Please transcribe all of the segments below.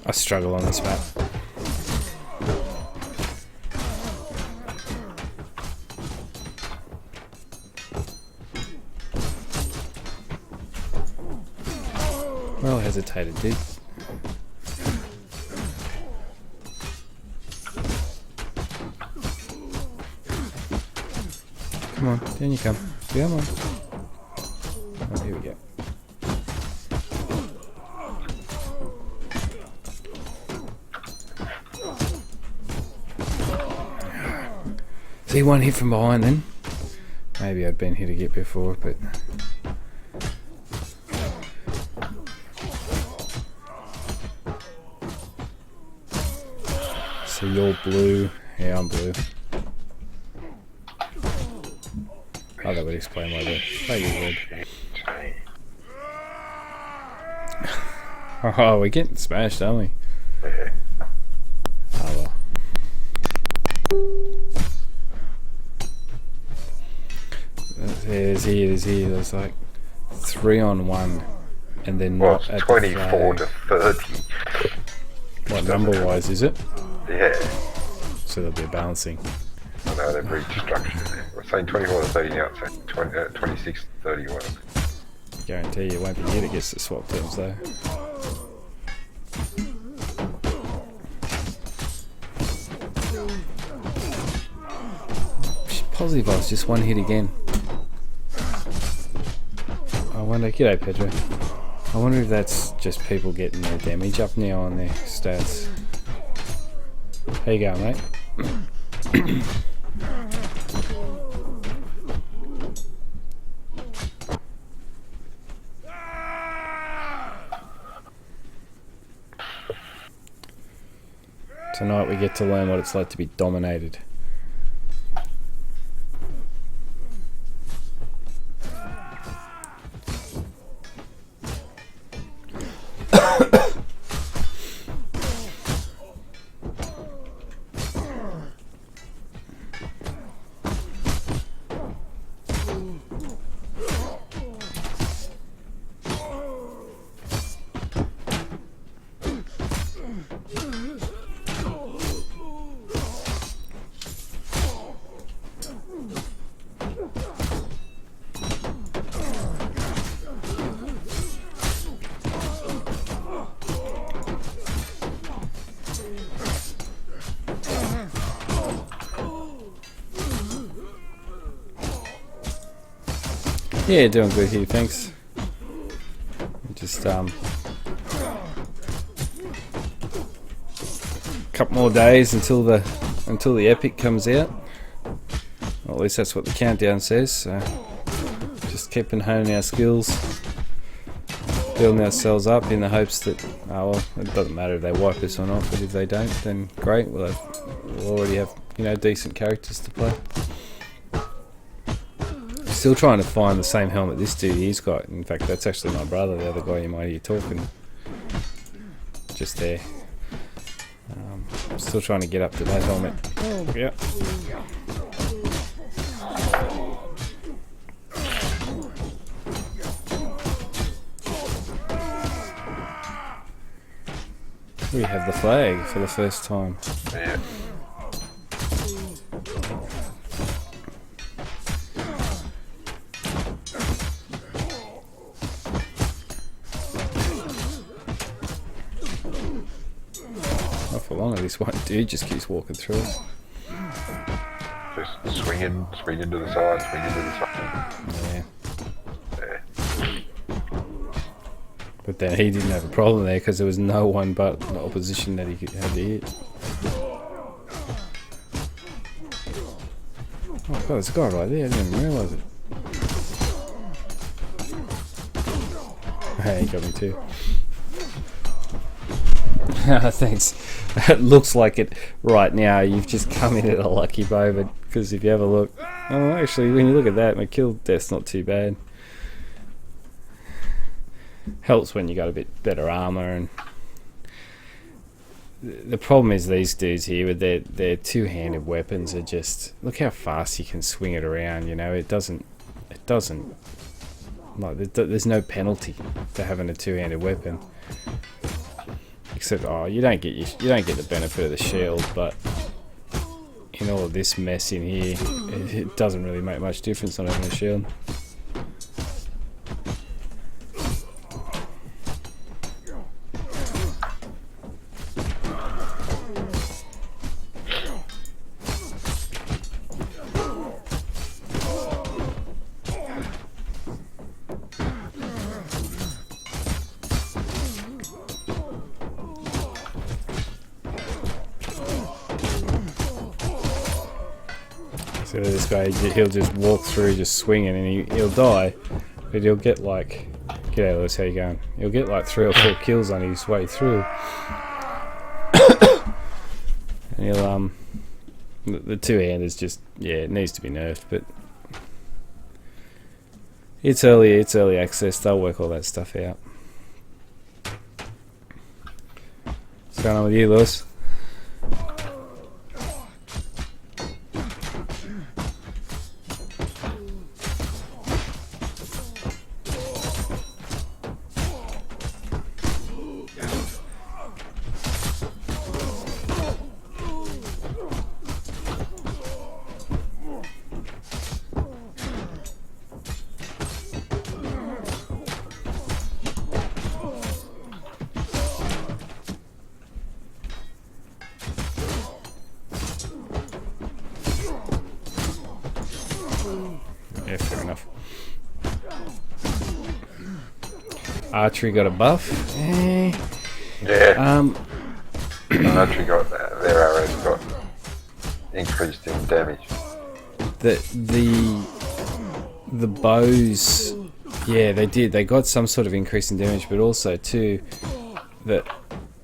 I struggle on this map. Well hesitated, dude. Come on, down you come. Come on. Oh, here we go. See, one hit from behind then. Maybe I'd been hit a bit before, but... So you're blue. Yeah, I'm blue. Oh, that would explain why they're... Oh, you would. Oh, we're getting smashed, aren't we? Yeah. Oh, well. There's here. There's like 3-on-1, and then Well, not it's at 24 the to flag. 30. What number-wise is it? Yeah. So there'll be a balancing. I know they've restructured it. We're saying 24 to 30 now, it's saying 26 to 31. Guarantee you won't be near to get the swap teams though. Positive I was just one hit again. I wonder, g'day Pedro. I wonder if that's just people getting their damage up now on their stats. How you going, mate? Tonight we get to learn what it's like to be dominated. Yeah, doing good here, thanks. Just couple more days until the epic comes out. Well, at least that's what the countdown says. So just keeping honing our skills, building ourselves up in the hopes that well, it doesn't matter if they wipe us or not, but if they don't, then great. We'll already have decent characters to play. Still trying to find the same helmet this dude he's got. In fact, that's actually my brother, the other guy you might hear talking just there. Still trying to get up to that helmet. Oh, yeah. We have the flag for the first time. Yeah. For long, at least one dude just keeps walking through it. Just swing to the side, swing into the side. Yeah. Yeah. But then he didn't have a problem there because there was no one but the opposition that he had to hit. Oh god, there's a guy right there, I didn't even realise it. Hey, he got me too. Thanks. It looks like it right now. You've just come in at a lucky moment, because if you have a look, oh, actually, when you look at that, my kill death's not too bad. Helps when you got a bit better armor, and the problem is these dudes here with their two-handed weapons are just, look how fast you can swing it around. It doesn't like there's no penalty to having a two-handed weapon. Except, you don't get the benefit of the shield, but in all of this mess in here, it doesn't really make much difference on having a shield. So this guy, he'll just walk through just swinging and he'll die, but he'll get like, get out of this, how you going? He'll get like 3 or 4 kills on his way through. And he'll, the two-handers just, yeah, it needs to be nerfed, but it's early access, they'll work all that stuff out. What's going on with you, Lewis? Yeah, fair enough. Archery got a buff. Yeah. Archery got their arrows got increased in damage. The bows, yeah, they did. They got some sort of increase in damage, but also too that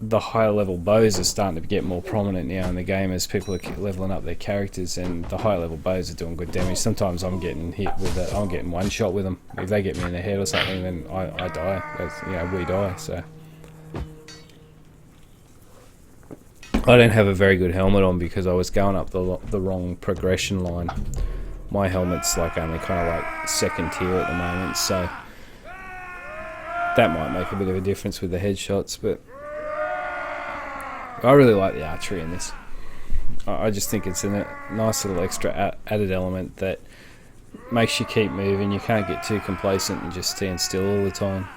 the higher level bows are starting to get more prominent now in the game as people are leveling up their characters, and the higher level bows are doing good damage. Sometimes I'm getting hit with it. I'm getting one shot with them. If they get me in the head or something, then I die. We die. So I don't have a very good helmet on because I was going up the wrong progression line. My helmet's like only kind of like second tier at the moment, so that might make a bit of a difference with the headshots, but I really like the archery in this. I just think it's a nice little extra added element that makes you keep moving. You can't get too complacent and just stand still all the time.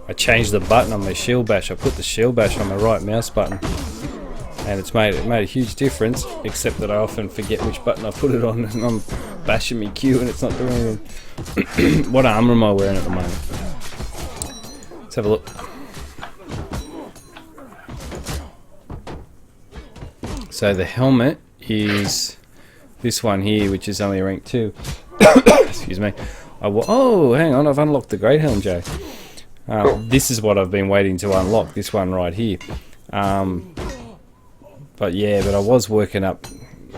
I changed the button on my shield bash. I put the shield bash on the right mouse button, and it made a huge difference. Except that I often forget which button I put it on, and I'm bashing me Q, and it's not doing anything. What armor am I wearing at the moment? Let's have a look. So the helmet is this one here, which is only rank 2. Excuse me. Oh, hang on! I've unlocked the Great Helm, Jay. This is what I've been waiting to unlock, this one right here. But I was working up,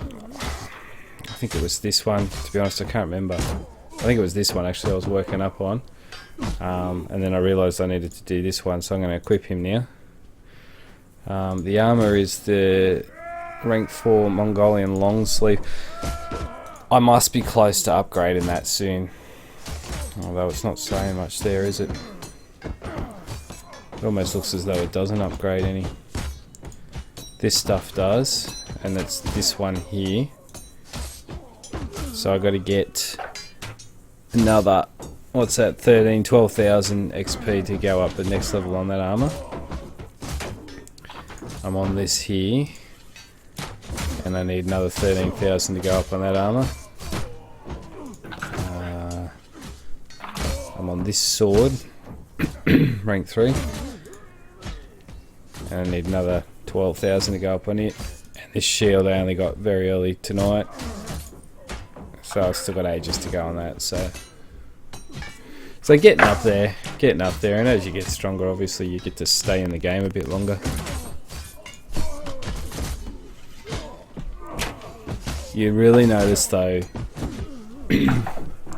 I think it was this one, to be honest I can't remember. I think it was this one actually I was working up on. And then I realised I needed to do this one, so I'm going to equip him now. The armour is the rank 4 Mongolian long sleeve. I must be close to upgrading that soon. Although it's not saying much there, is it? It almost looks as though it doesn't upgrade any. This stuff does, and it's this one here. So I got to get another, what's that, 12,000 XP to go up the next level on that armor. I'm on this here, and I need another 13,000 to go up on that armor. I'm on this sword, rank 3, and I need another 12,000 to go up on it. And This shield I only got very early tonight, so I've still got ages to go on that. So getting up there, and as you get stronger, obviously you get to stay in the game a bit longer. You really notice though,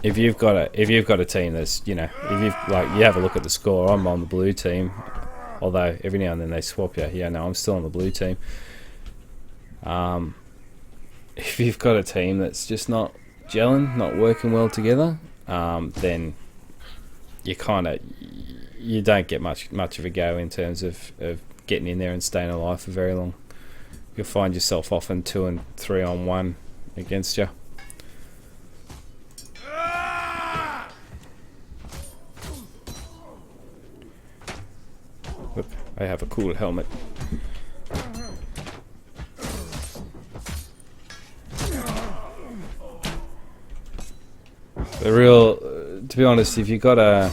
if you've got a team that's, you know, if you've, like, you have a look at the score. I'm on the blue team, although every now and then they swap you. Yeah, no, I'm still on the blue team. If you've got a team that's just not gelling, not working well together, then you don't get much of a go in terms of getting in there and staying alive for very long. You'll find yourself often 2 and 3 on 1 against you. Look, I have a cool helmet. The real, to be honest, if you're gonna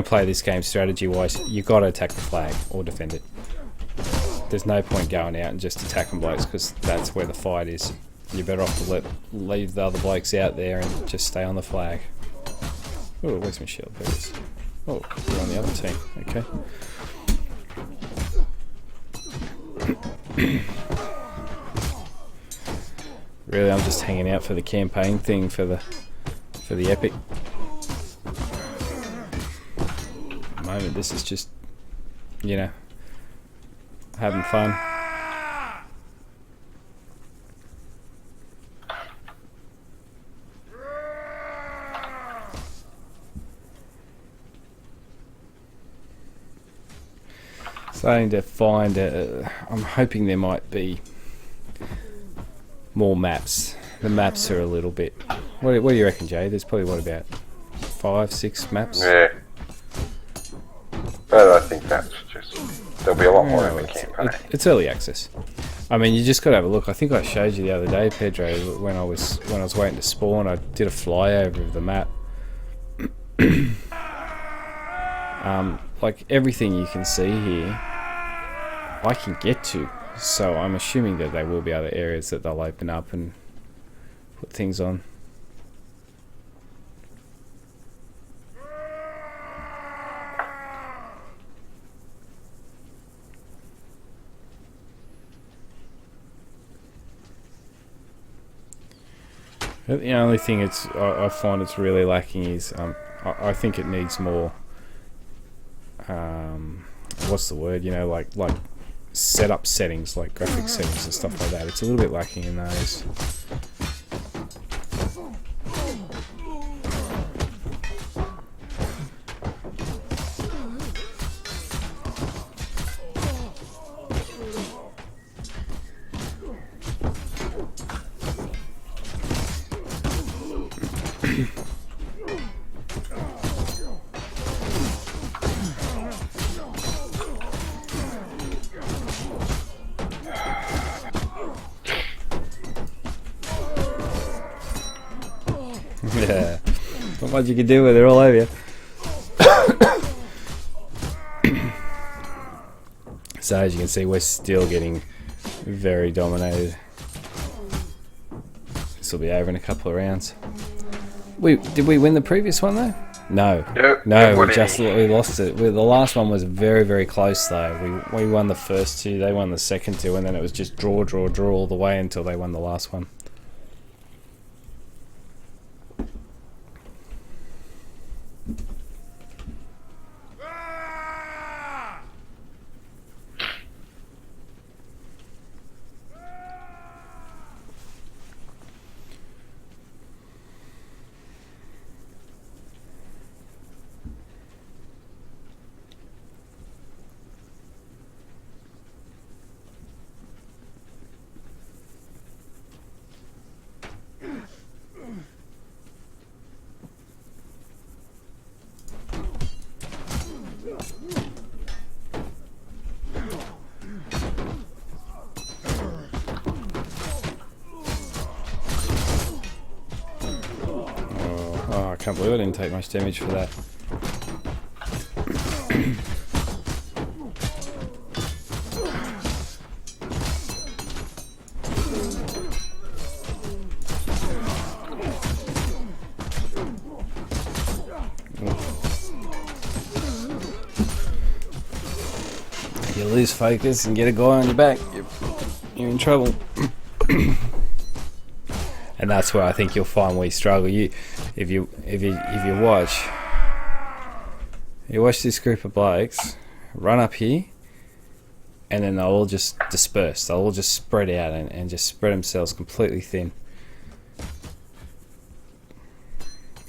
play this game strategy wise, you gotta attack the flag or defend it. There's no point going out and just attacking blokes, because that's where the fight is. You're better off to leave the other blokes out there and just stay on the flag. Oh, where's my shield? There it is. Oh, you're on the other team. Okay. Really, I'm just hanging out for the campaign thing for the epic. At the moment, this is just, you know, having fun. Starting to find, I'm hoping there might be more maps. The maps are a little bit... What do you reckon, Jay? There's probably, what, about 5, 6 maps? Yeah. But I think that's just... There'll be a lot more in the campaign. It's early access. I mean, you just got to have a look. I think I showed you the other day, Pedro, when I was waiting to spawn, I did a flyover of the map. Like, everything you can see here, I can get to. So I'm assuming that there will be other areas that they'll open up and put things on. The only thing I find it's really lacking is I think it needs more. What's the word? You know, like setup settings, like graphic settings and stuff like that. It's a little bit lacking in those. Yeah, not much you can do with it, all over you. So as you can see, we're still getting very dominated. This will be over in a couple of rounds. Did we win the previous one though? No, Nope, no, we lost it. The last one was very, very close though. We won the first 2, they won the second 2, and then it was just draw all the way until they won the last one. Oh, I can't believe I didn't take much damage for that. you lose focus and get a guy on your back, you're in trouble. And that's where I think you'll find we struggle. If you watch this group of blokes run up here, and then they'll all just disperse. They'll all just spread out and just spread themselves completely thin. A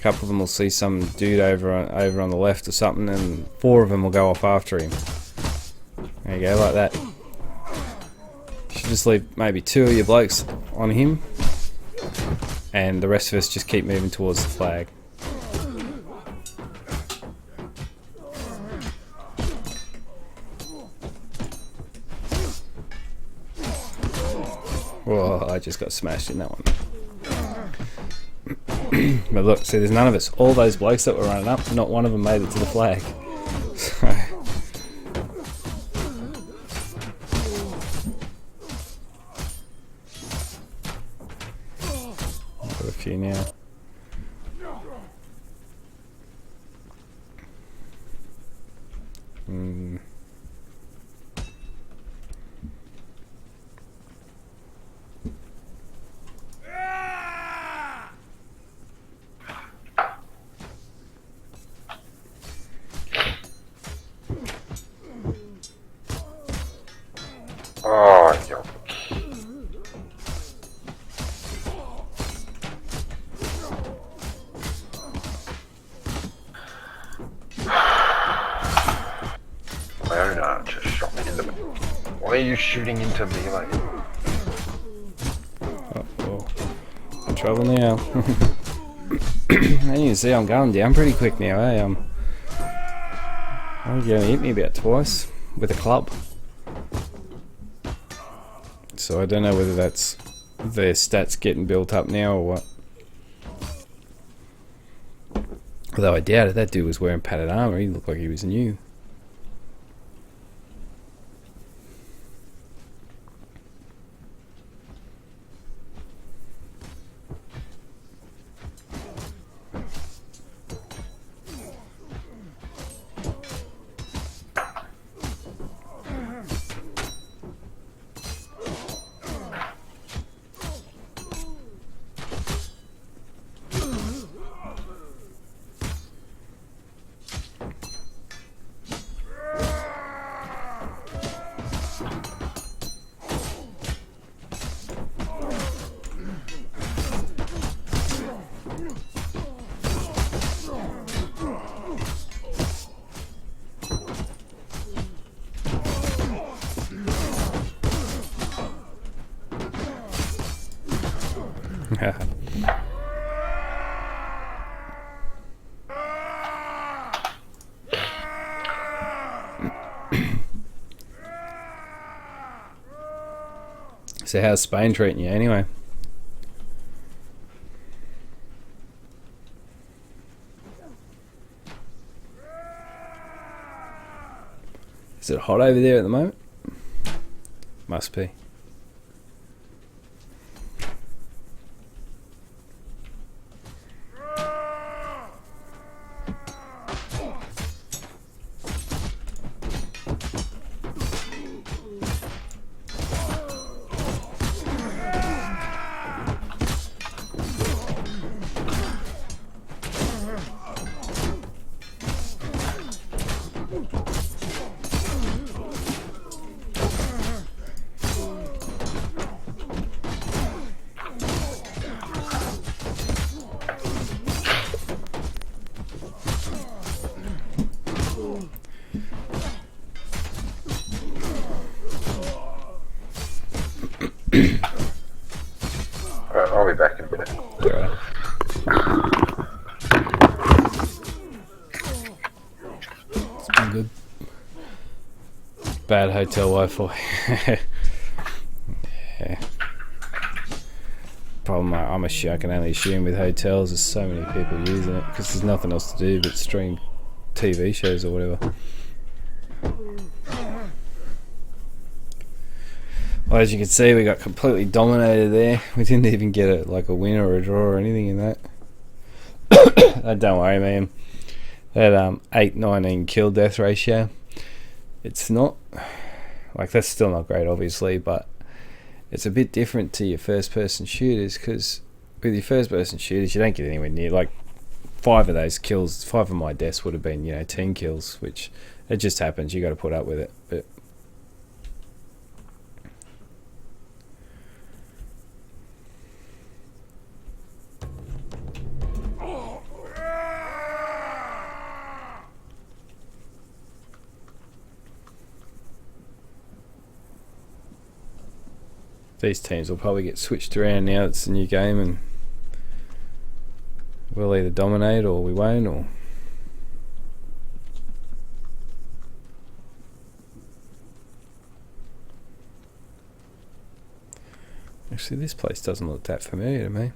couple of them will see some dude over on the left or something, and 4 of them will go off after him. There you go, like that. You should just leave maybe 2 of your blokes on him, and the rest of us just keep moving towards the flag. Whoa, I just got smashed in that one. But look, see, there's none of us. All those blokes that were running up, not one of them made it to the flag. So, got a few now. Oh, yuck. My own archer shot me in the... Why are you shooting into me like... Oh, trouble now. And you can see I'm going down pretty quick now, eh? I'm going to hit me about twice with a club. So I don't know whether that's their stats getting built up now or what. Although I doubt it, that dude was wearing padded armor. He looked like he was new. So how's Spain treating you anyway? Is it hot over there at the moment? Must be. Alright, I'll be back in a minute. Alright. It's been good. Bad hotel Wi-Fi. Yeah. Problem I can only assume with hotels, there's so many people using it because there's nothing else to do but stream TV shows or whatever. Well, as you can see, we got completely dominated there. We didn't even get a win or a draw or anything in that. Don't worry, man. That 8-19 kill death ratio, it's not Like, that's still not great, obviously, but it's a bit different to your first-person shooters, because with your first-person shooters, you don't get anywhere near, like, 5 of those kills, 5 of my deaths would have been, you know, 10 kills, which it just happens. You got to put up with it. But these teams will probably get switched around now it's a new game, and we'll either dominate or we won't, or actually this place doesn't look that familiar to me.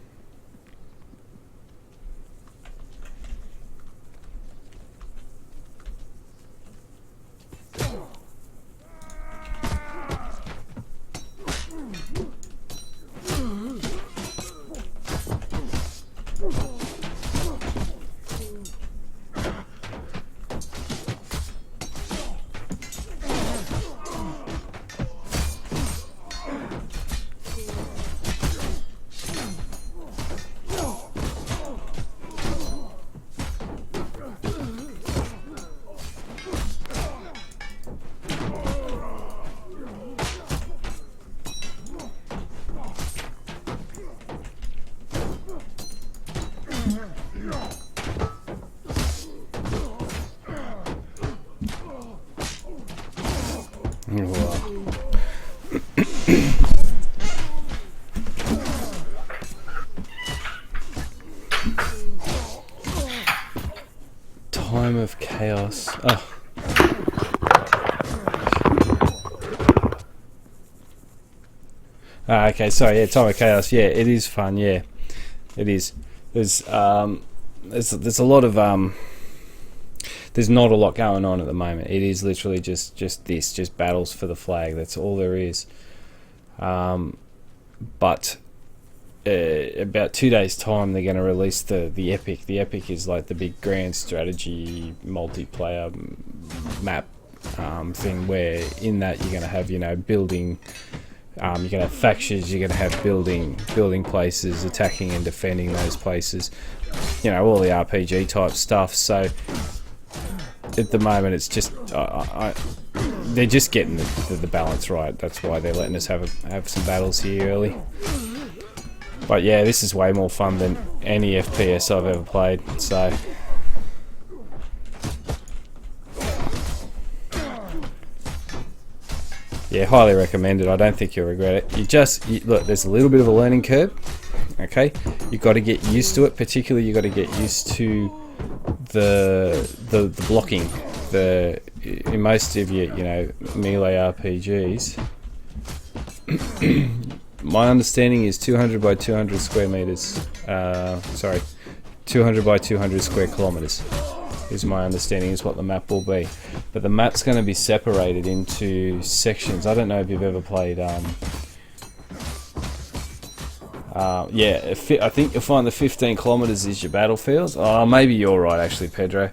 Time of chaos. Oh. Okay, sorry, yeah, time of chaos. Yeah, it is fun, yeah. It is. There's a lot of there's not a lot going on at the moment. It is literally just battles for the flag. That's all there is. But about 2 days' time, they're going to release the Epic. The Epic is like the big grand strategy multiplayer map thing, where in that you're going to have, you know, building. You're going to have factions. You're going to have building places, attacking and defending those places. You know, all the RPG type stuff. So at the moment, it's just they're just getting the balance right. That's why they're letting us have some battles here early. But yeah, this is way more fun than any FPS I've ever played. So yeah, highly recommend it. I don't think you'll regret it. Look, there's a little bit of a learning curve. Okay, you got to get used to it. Particularly, you got to get used to the blocking. In most of your, you know, melee RPGs. My understanding is 200 by 200 square meters. 200 by 200 square kilometers is my understanding, is what the map will be. But the map's going to be separated into sections. I don't know if you've ever played. I think you'll find the 15 kilometers is your battlefield. Oh, maybe you're right, actually, Pedro.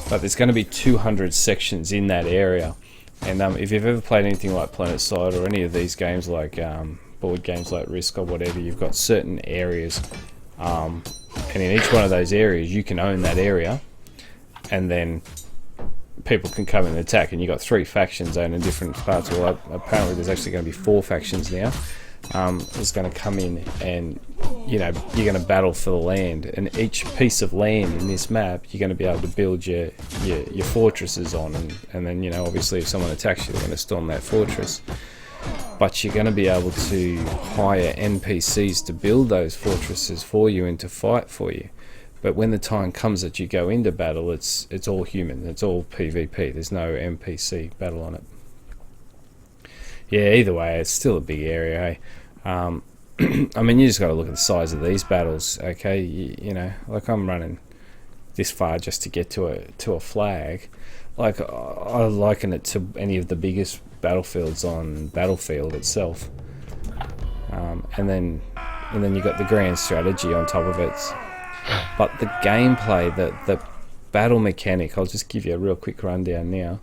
But there's going to be 200 sections in that area. And if you've ever played anything like PlanetSide or any of these games like board games like Risk or whatever, you've got certain areas, and in each one of those areas you can own that area, and then people can come and attack, and you've got 3 factions owning different parts. Well, apparently there's actually going to be 4 factions now. Is going to come in, and you know, you're going to battle for the land, and each piece of land in this map you're going to be able to build your fortresses on, and then, you know, obviously if someone attacks you, they're going to storm that fortress. But you're going to be able to hire NPCs to build those fortresses for you and to fight for you. But when the time comes that you go into battle, it's all human, it's all PvP. There's no NPC battle on it. Yeah, either way, it's still a big area, hey? I mean, you just got to look at the size of these battles, okay? You know, like, I'm running this far just to get to a flag. Like, I liken it to any of the biggest battlefields on Battlefield itself. And then you got the grand strategy on top of it. But the gameplay, the battle mechanic, I'll just give you a real quick rundown now.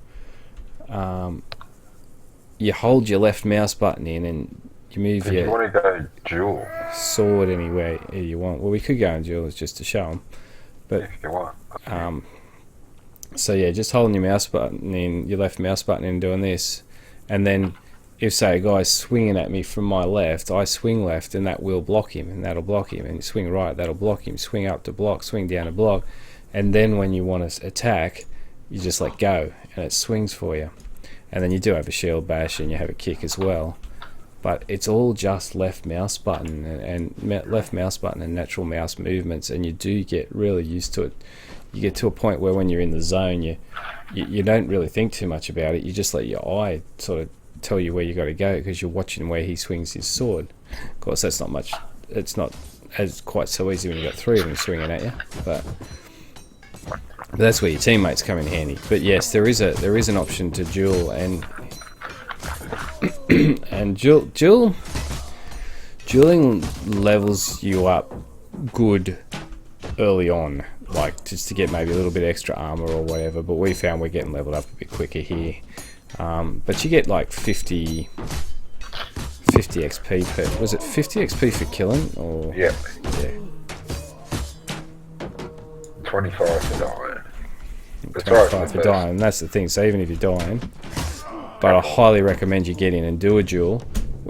you hold your left mouse button in and you move If you your want to go dual, sword anywhere you want. Well, we could go in duels just to show them, but if you want. so yeah, just holding your mouse button in, your left mouse button in, doing this, and then if say a guy's swinging at me from my left, I swing left and that will block him, and that'll block him, and swing right, that'll block him, swing up to block, swing down to block, and then when you want to attack, you just let go and it swings for you. And then you do have a shield bash and you have a kick as well, but it's all just left mouse button and left mouse button and natural mouse movements, and you do get really used to it. You get to a point where when you're in the zone, you don't really think too much about it. You just let your eye sort of tell you where you got to go, because you're watching where he swings his sword. Of course, that's not much. It's not as quite so easy when you've got three of them swinging at you, but that's where your teammates come in handy. But yes, there is an option to duel, and and dueling levels you up good early on, like just to get maybe a little bit extra armor or whatever. But we found we're getting leveled up a bit quicker here. But you get like 50 XP per. Was it 50 XP for killing? Or Yeah. yeah. 25 for dying. That's 25 right, for dying, and that's the thing. So even if you're dying, but I highly recommend you get in and do a duel.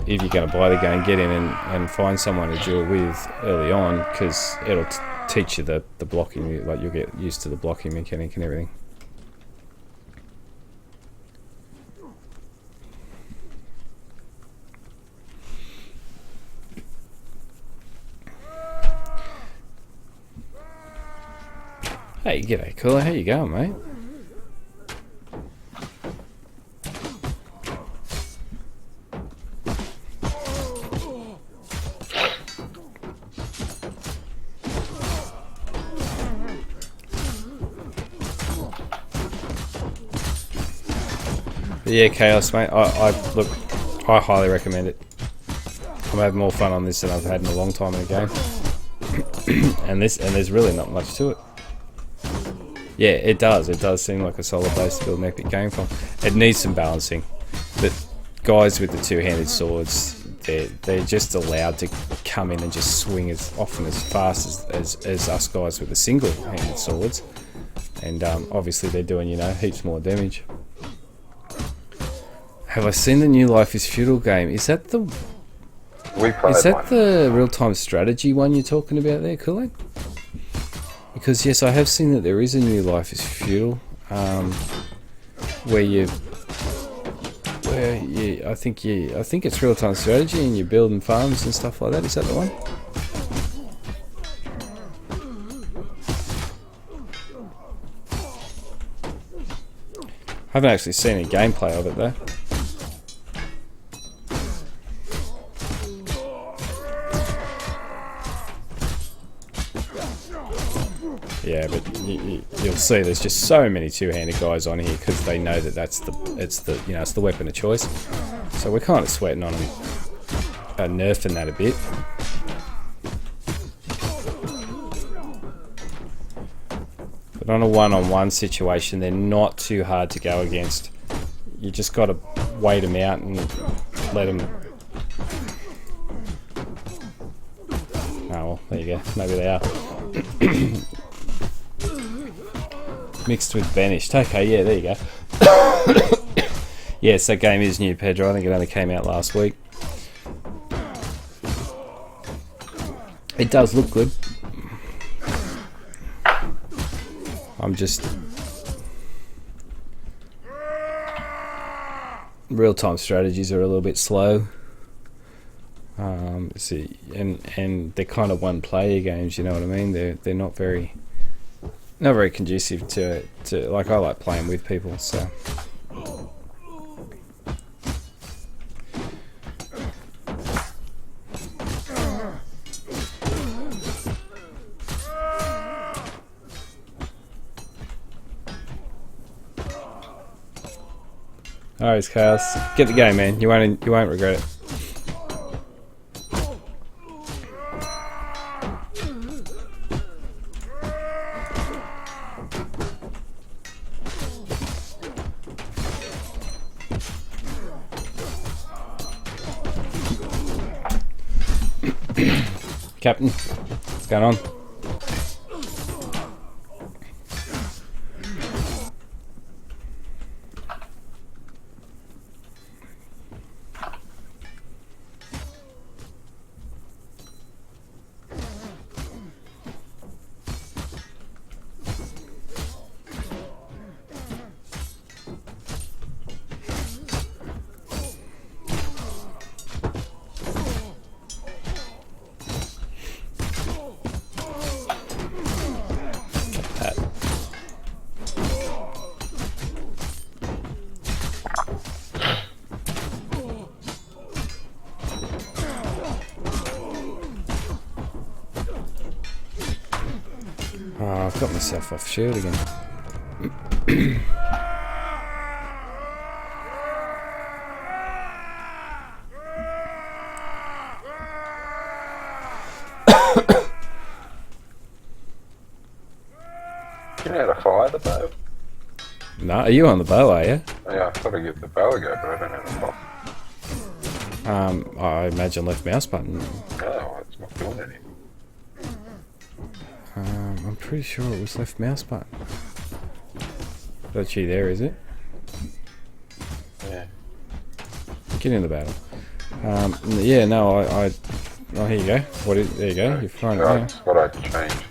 If you're going to buy the game, get in and find someone to duel with early on, because it'll teach you the blocking. Like, you'll get used to the blocking mechanic and everything. Hey, g'day, Cooler. How you going, mate? But yeah, Chaos, mate. I look, I highly recommend it. I'm having more fun on this than I've had in a long time in a game. and there's really not much to it. Yeah, it does. It does seem like a solid base to build an epic game from. It needs some balancing. But guys with the two-handed swords, they're just allowed to come in and just swing as often as fast as us guys with the single-handed swords. And obviously they're doing, heaps more damage. Have I seen the new Life is Feudal game? Is that the real-time strategy one you're talking about there, Kool-Aid? Because yes, I have seen that there is a new Life is Feudal, I think it's real-time strategy and you're building farms and stuff like that. Is that the one? I haven't actually seen any gameplay of it though. Yeah, but you'll see there's just so many two-handed guys on here because they know that it's the weapon of choice. So we're kind of sweating on them, nerfing that a bit. But on a one-on-one situation, they're not too hard to go against. You just got to wait them out and let them. Oh well, there you go. Maybe they are. Mixed with banished. Okay, yeah, there you go. Yes, that game is new, Pedro. I think it only came out last week. It does look good. I'm just... real-time strategies are a little bit slow. See, and they're kind of one-player games, you know what I mean? They're not very conducive to like, I like playing with people, so. Alright, Chaos. Get the game, man. You won't regret it. Captain, what's going on? Oh, I've got myself off shield again. You know how to fire the bow? No, are you on the bow, are you? Yeah, I thought I'd give the bow a go, but I don't know how to fire. I imagine left mouse button. No, it's not doing anything. I'm pretty sure it was left mouse button. That's you there, is it? Yeah. Get in the battle. Yeah, no, oh, here you go. There you go. You're fine now. That's what I changed.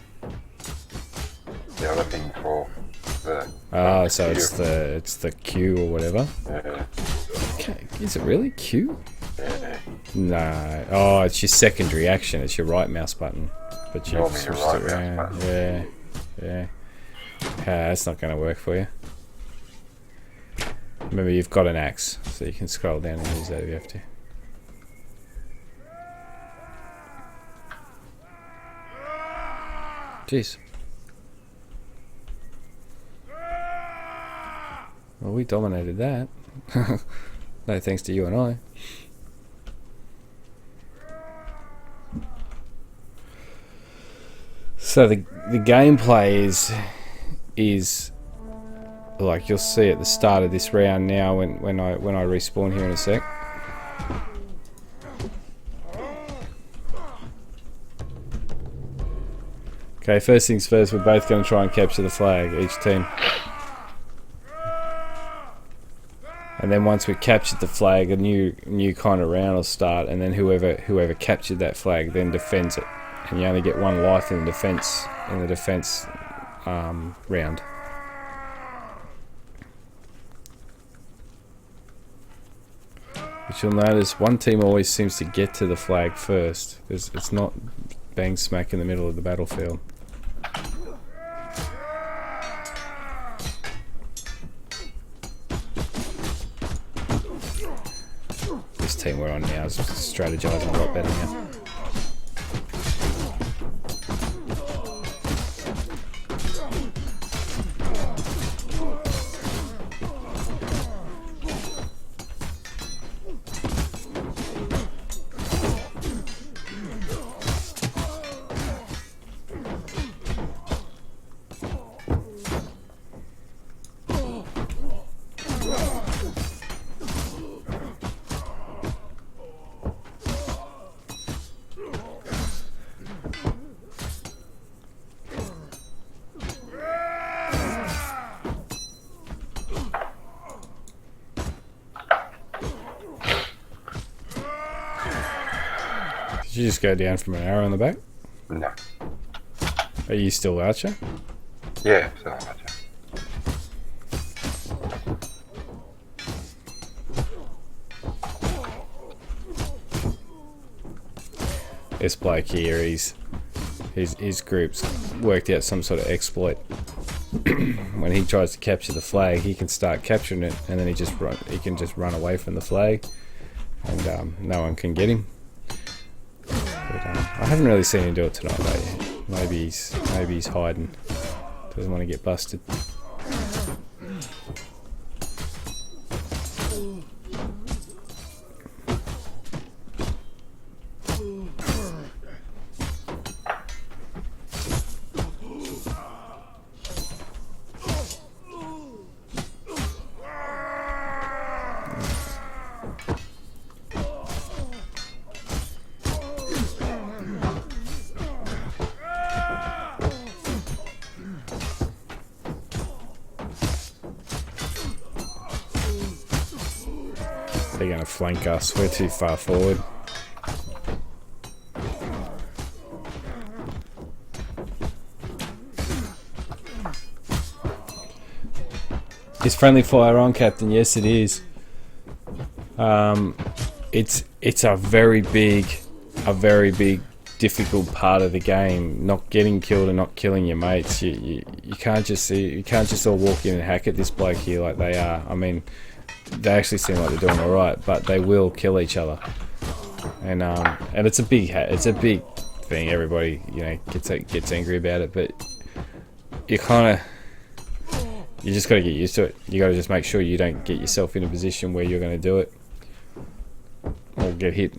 The other thing for the... Ah, so it's the Q or whatever. Yeah. Okay, is it really Q? Yeah. No. Oh, it's your secondary action. It's your right mouse button. But you've Normally your switched right it mouse around. button. Yeah. Yeah. That's not going to work for you. Remember, you've got an axe, so you can scroll down and use that if you have to. Jeez. Well, we dominated that. No thanks to you and I. So the gameplay is like you'll see at the start of this round now when I respawn here in a sec. Okay, first things first, we're both going to try and capture the flag, each team. And then once we've captured the flag, a new kind of round will start, and then whoever captured that flag then defends it. And you only get one life in the defense round. But you'll notice one team always seems to get to the flag first. It's not bang smack in the middle of the battlefield. This team we're on now is strategizing a lot better now. Did you just go down from an arrow in the back? No. Are you still Archer? Yeah, so much. This bloke here, his group's worked out some sort of exploit. When he tries to capture the flag, he can start capturing it, and then he can just run away from the flag, and no one can get him. But, I haven't really seen him do it tonight though. Maybe he's hiding. Doesn't want to get busted. They're going to flank us. We're too far forward. Is friendly fire on, Captain? Yes, it is. It's a very big, difficult part of the game. Not getting killed and not killing your mates. You can't just all walk in and hack at this bloke here like they are. I mean, they actually seem like they're doing all right, but they will kill each other. And it's a big thing. Everybody, you know, gets angry about it, but you just got to get used to it. You got to just make sure you don't get yourself in a position where you're going to do it or get hit.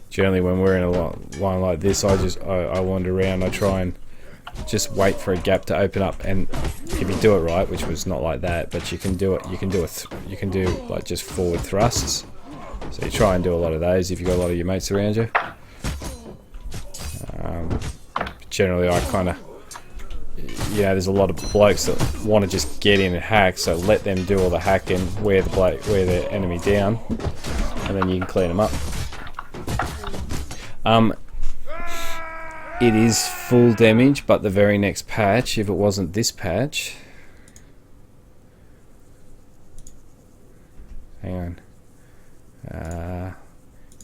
Generally, when we're in a line like this, I wander around. I try and just wait for a gap to open up, and if you do it right, which was not like that, but you can do it. You can do like just forward thrusts. So you try and do a lot of those if you've got a lot of your mates around you. Generally, I kind of, you know, there's a lot of blokes that want to just get in and hack, so let them do all the hacking, wear the enemy down, and then you can clean them up. It is full damage, but the very next patch, if it wasn't this patch, hang on,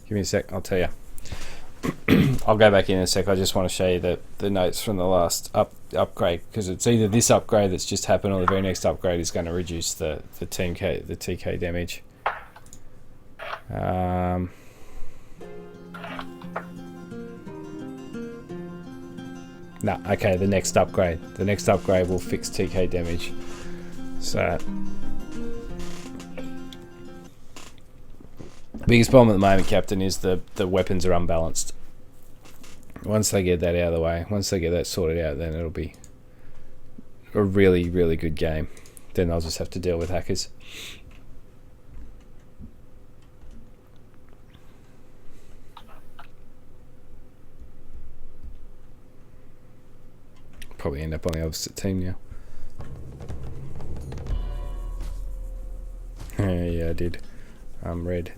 give me a sec, I'll tell you. I'll go back in a sec. I just want to show you the notes from the last upgrade, because it's either this upgrade that's just happened or the very next upgrade is going to reduce the TK damage. Okay, the next upgrade. The next upgrade will fix TK damage. So biggest problem at the moment, Captain, is the weapons are unbalanced. Once they get that out of the way, once they get that sorted out, then it'll be a really, really good game. Then I'll just have to deal with hackers. Probably end up on the opposite team now. Yeah, I did. I'm red.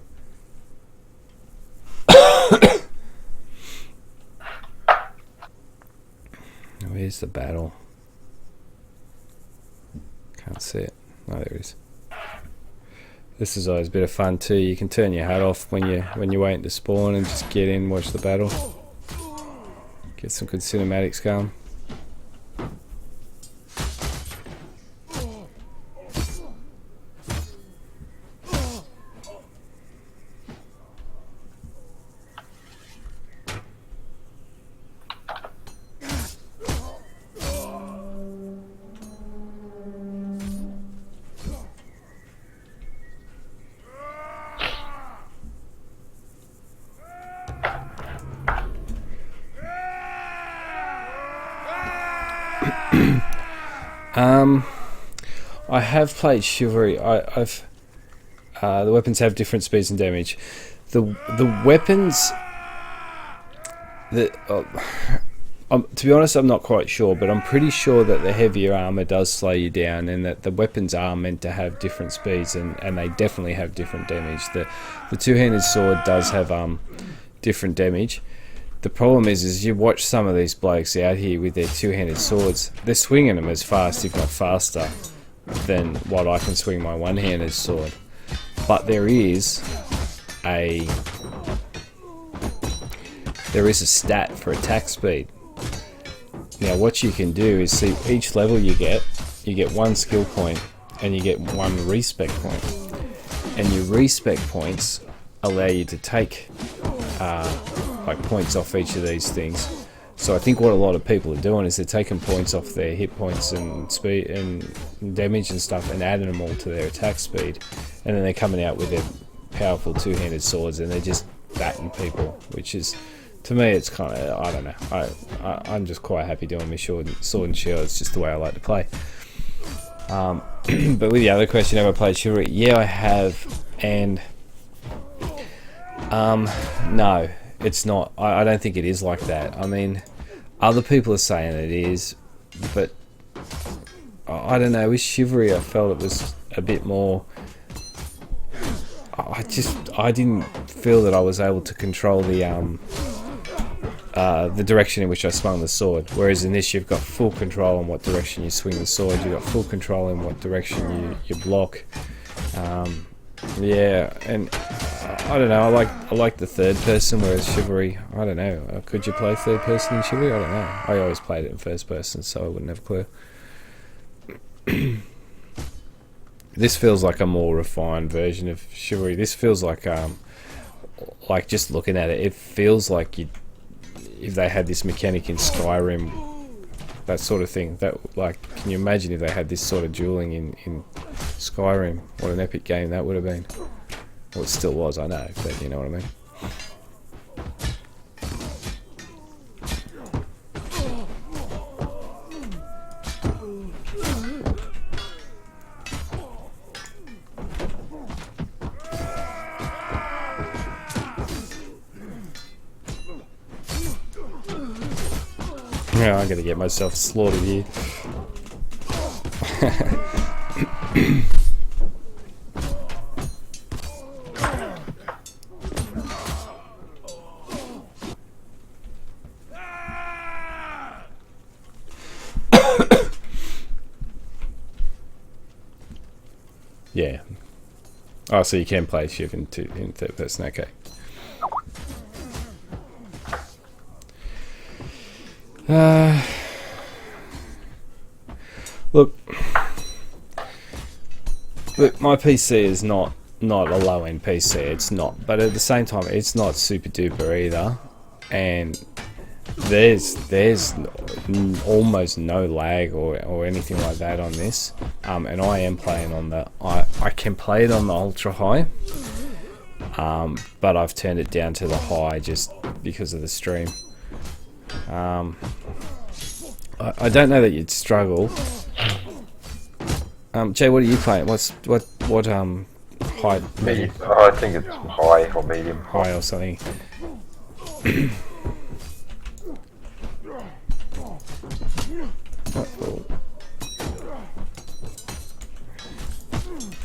Where's the battle? Can't see it. Oh, there it is. This is always a bit of fun too. You can turn your hat off when you're waiting to spawn and just get in, watch the battle. Get some good cinematics going. I have played Chivalry. The weapons have different speeds and damage. The weapons that to be honest, I'm not quite sure, but I'm pretty sure that the heavier armor does slow you down, and that the weapons are meant to have different speeds, and they definitely have different damage. The two-handed sword does have different damage. The problem is you watch some of these blokes out here with their two-handed swords. They're swinging them as fast, if not faster, than what I can swing my one-handed sword. But there is a stat for attack speed. Now what you can do is see each level you get one skill point and you get one respec point. And your respec points allow you to take like points off each of these things. So I think what a lot of people are doing is they're taking points off their hit points and speed and damage and stuff and adding them all to their attack speed, and then they're coming out with their powerful two-handed swords and they're just batting people, which is, to me, it's kind of, I don't know, I'm just quite happy doing my sword and shield. It's just the way I like to play. But with the other question, have I played Chivalry? Yeah, I have, and no, it's not. I don't think it is like that. I mean, other people are saying it is, but I don't know. With Chivalry, I felt it was a bit more I didn't feel that I was able to control the direction in which I swung the sword. Whereas in this, you've got full control on what direction you swing the sword. You've got full control in what direction you block. Yeah, and I don't know. I like the third person, whereas Chivalry, I don't know. Could you play third person in Chivalry? I don't know. I always played it in first person, so I wouldn't have a clue. This feels like a more refined version of Chivalry. This feels like just looking at it, it feels like if they had this mechanic in Skyrim, that sort of thing. That, like, can you imagine if they had this sort of dueling in Skyrim? What an epic game that would have been. Well, it still was, I know, but you know what I mean. Yeah, I'm gonna get myself slaughtered here. Yeah. Oh, so you can play Shiv in third person, okay. Look, my PC is not a low-end PC, it's not. But at the same time, it's not super duper either. And there's almost no lag or anything like that on this. And I am playing on the... I can play it on the ultra high. But I've turned it down to the high just because of the stream. I don't know that you'd struggle. Jay, what are you playing? What high? Medium. I think it's high or medium. High or something.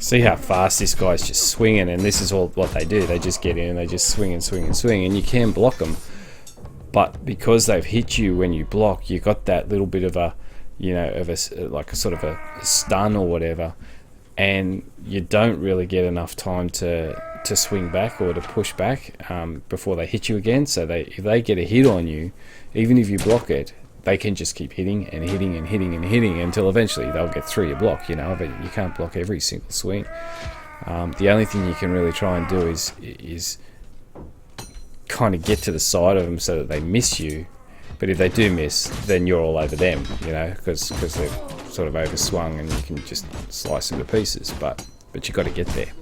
See how fast this guy's just swinging, and this is all what they do. They just get in and they just swing and swing and swing, and you can block them. But because they've hit you when you block, you got that little bit of a, like a sort of a stun or whatever, and you don't really get enough time to swing back or to push back before they hit you again. So if they get a hit on you, even if you block it, they can just keep hitting and hitting and hitting and hitting until eventually they'll get through your block, but you can't block every single swing. The only thing you can really try and do is kind of get to the side of them so that they miss you. But if they do miss, then you're all over them, because they're sort of overswung and you can just slice them to pieces. But you got to get there.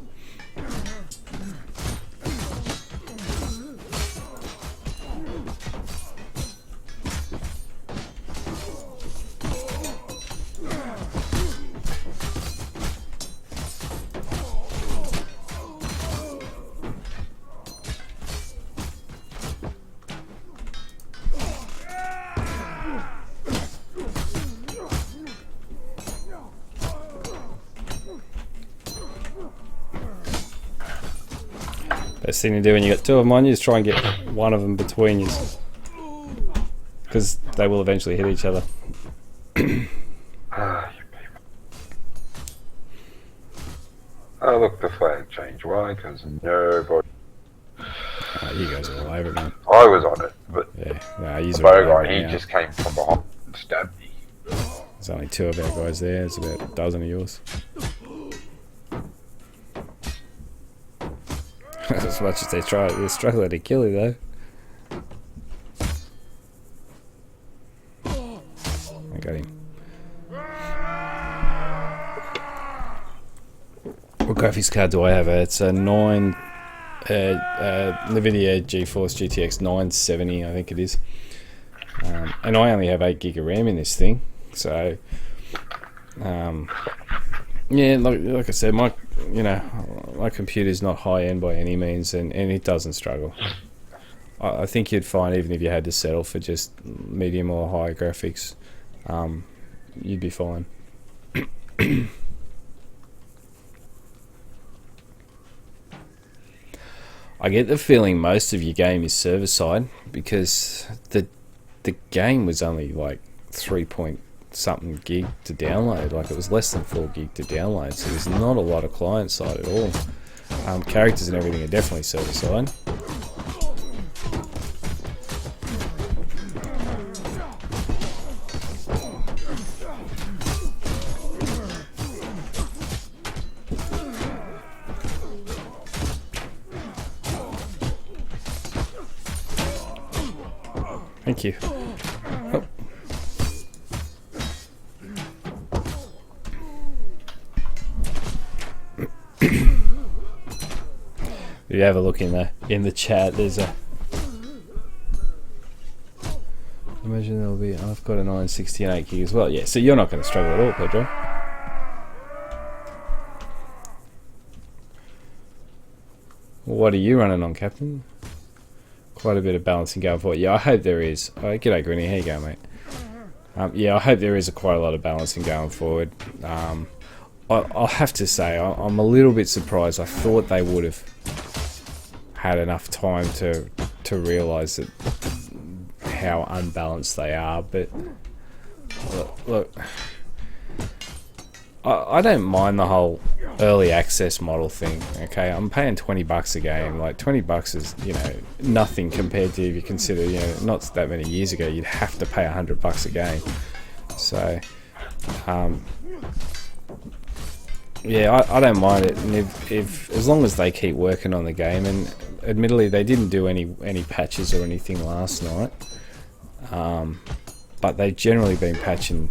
Best thing to do when you got two of them on you is try and get one of them between you, because they will eventually hit each other. Oh, look, the flag changed. Why? Because nobody... You guys are all over it, man. I was on it, but yeah, no, the bow guy, he just came from behind and stabbed me. There's only two of our guys there. There's about a dozen of yours. As much as they try, they're struggling to kill you, though. I got him. What graphics card do I have? It's a NVIDIA GeForce GTX 970, I think it is. And I only have 8 gig of RAM in this thing, so yeah, like I said, my computer's not high end by any means, and it doesn't struggle. I think you'd find, even if you had to settle for just medium or high graphics, you'd be fine. I get the feeling most of your game is server side, because the game was only like 3 point something gig to download. Like, it was less than 4 gig to download, so there's not a lot of client side at all. Characters and everything are definitely server side. Thank you. Oh. If you have a look in the chat, there's a. Imagine there'll be. I've got a 960 and 8 gig as well. Yeah, so you're not going to struggle at all, Pedro. What are you running on, Captain? Quite a bit of balancing going forward. Yeah, I hope there is. Oh, g'day, Grinny. How you going, mate? Yeah, I hope there is quite a lot of balancing going forward. I'll have to say, I'm a little bit surprised. I thought they would have had enough time to realise that how unbalanced they are. But look, I don't mind the whole early access model thing. Okay, I'm paying $20 a game. Like, $20 is, you know, nothing compared to, if you consider, you know, not that many years ago you'd have to pay $100 a game. So yeah, I don't mind it, and if as long as they keep working on the game. And admittedly, they didn't do any patches or anything last night, but they've generally been patching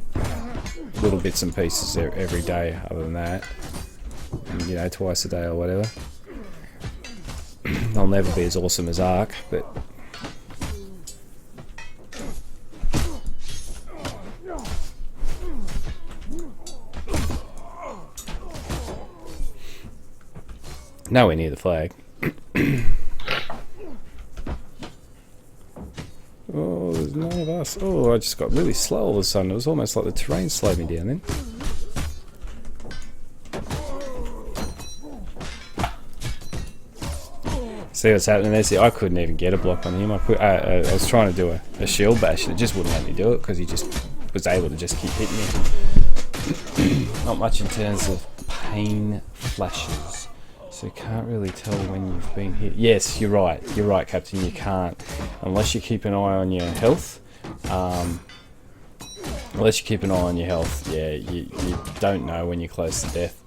little bits and pieces every day. Other than that, you know, twice a day or whatever. They'll never be as awesome as Ark, but nowhere near the flag. Oh, there's none of us. Oh, I just got really slow all of a sudden. It was almost like the terrain slowed me down then. See what's happening there? See, I couldn't even get a block on him. I was trying to do a shield bash and it just wouldn't let me do it because he just was able to just keep hitting me. Not much in terms of pain flashes. So you can't really tell when you've been hit. Yes, you're right, Captain, you can't. Unless you keep an eye on your health. Yeah, you don't know when you're close to death.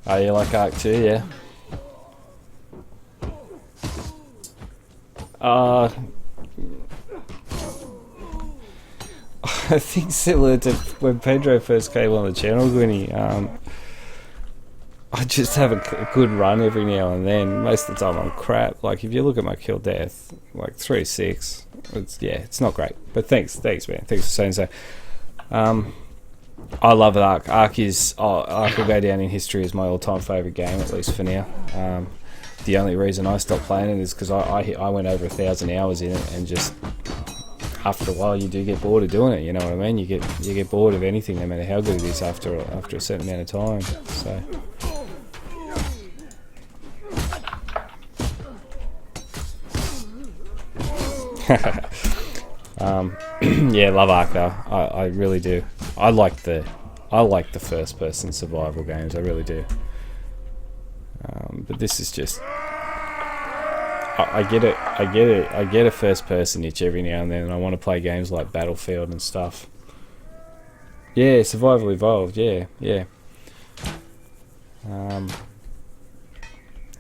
Oh, you like Ark 2, yeah? I think similar to when Pedro first came on the channel, Gwynny, I just have a good run every now and then. Most of the time I'm crap. Like, if you look at my kill death, like 3-6, it's not great. But thanks man. Thanks for saying so. I love Ark. Ark will go down in history as my all-time favourite game, at least for now. The only reason I stopped playing it is because I went over 1,000 hours in it, and just after a while you do get bored of doing it. You know what I mean? You get bored of anything, no matter how good it is, after a certain amount of time. So. Yeah, love Ark though. I really do. I like the first person survival games. I really do. But this is just. I get it. I get a first person itch every now and then, and I want to play games like Battlefield and stuff. Yeah, Survival Evolved. Yeah.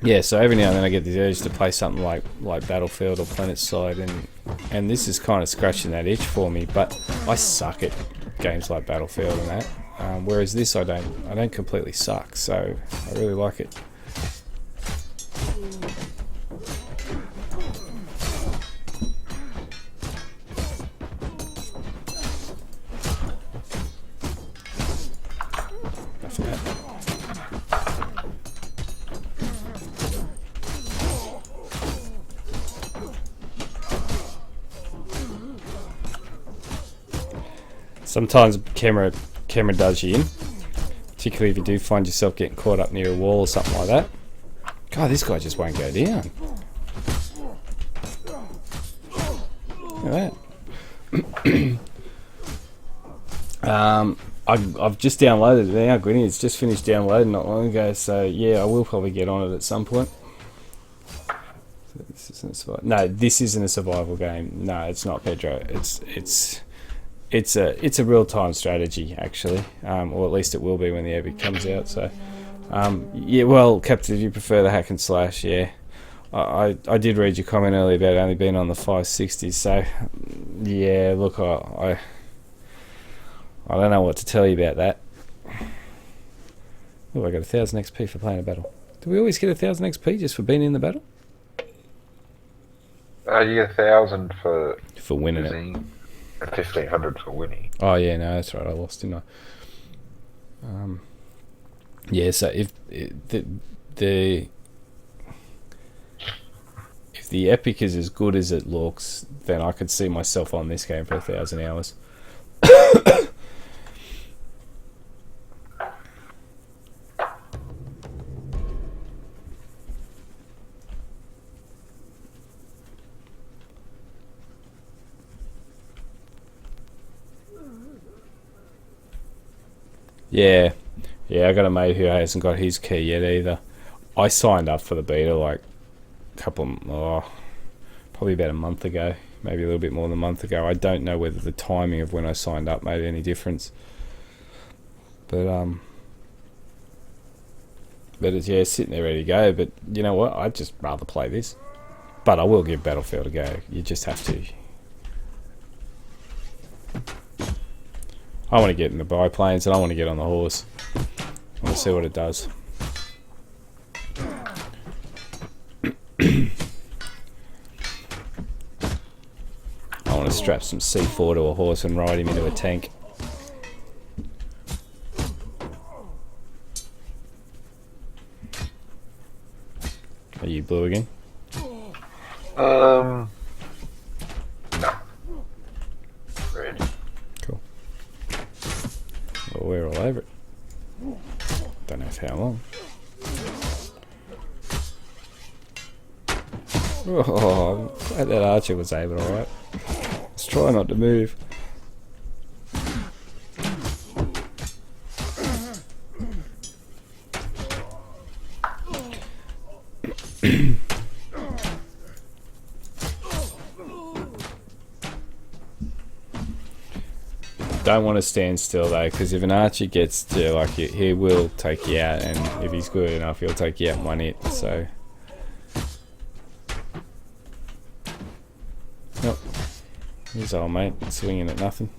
Yeah, so every now and then I get the urge to play something like Battlefield or PlanetSide, and this is kind of scratching that itch for me. But I suck at games like Battlefield and that, whereas this I don't completely suck. So I really like it. Sometimes camera does you in, particularly if you do find yourself getting caught up near a wall or something like that. God, this guy just won't go down. Look at that. I've just downloaded it now, Gwynny. It's just finished downloading not long ago, so yeah, I will probably get on it at some point. So this isn't a survival. No, this isn't a survival game. No, it's not, Pedro. It's a real-time strategy, actually, or at least it will be when the Epic comes out. So, yeah, well, Captain, if you prefer the hack and slash, yeah. I did read your comment earlier about it only being on the 560, so yeah, look, I don't know what to tell you about that. Oh, I got 1000 XP for playing a battle. Do we always get 1000 XP just for being in the battle? You get 1,000 for winning it. And 1,500 for winning. Oh yeah, no, that's right. I lost, didn't I? Yeah. So if the Epic is as good as it looks, then I could see myself on this game for 1,000 hours. Yeah, I got a mate who hasn't got his key yet either. I signed up for the beta like probably about a month ago, maybe a little bit more than a month ago. I don't know whether the timing of when I signed up made any difference, but it's sitting there ready to go. But you know what? I'd just rather play this, but I will give Battlefield a go. You just have to. I want to get in the biplanes and I want to get on the horse. I want to see what it does. I want to strap some C4 to a horse and ride him into a tank. Are you blue again? No. Red. Cool. Well, we're all over it. Don't know for how long. Oh, I'm glad that archer was able, alright. Let's try not to move. Don't want to stand still though, because if an archer gets to like you, he will take you out, and if he's good enough, he'll take you out in one hit. So, nope. Here's old mate swinging at nothing.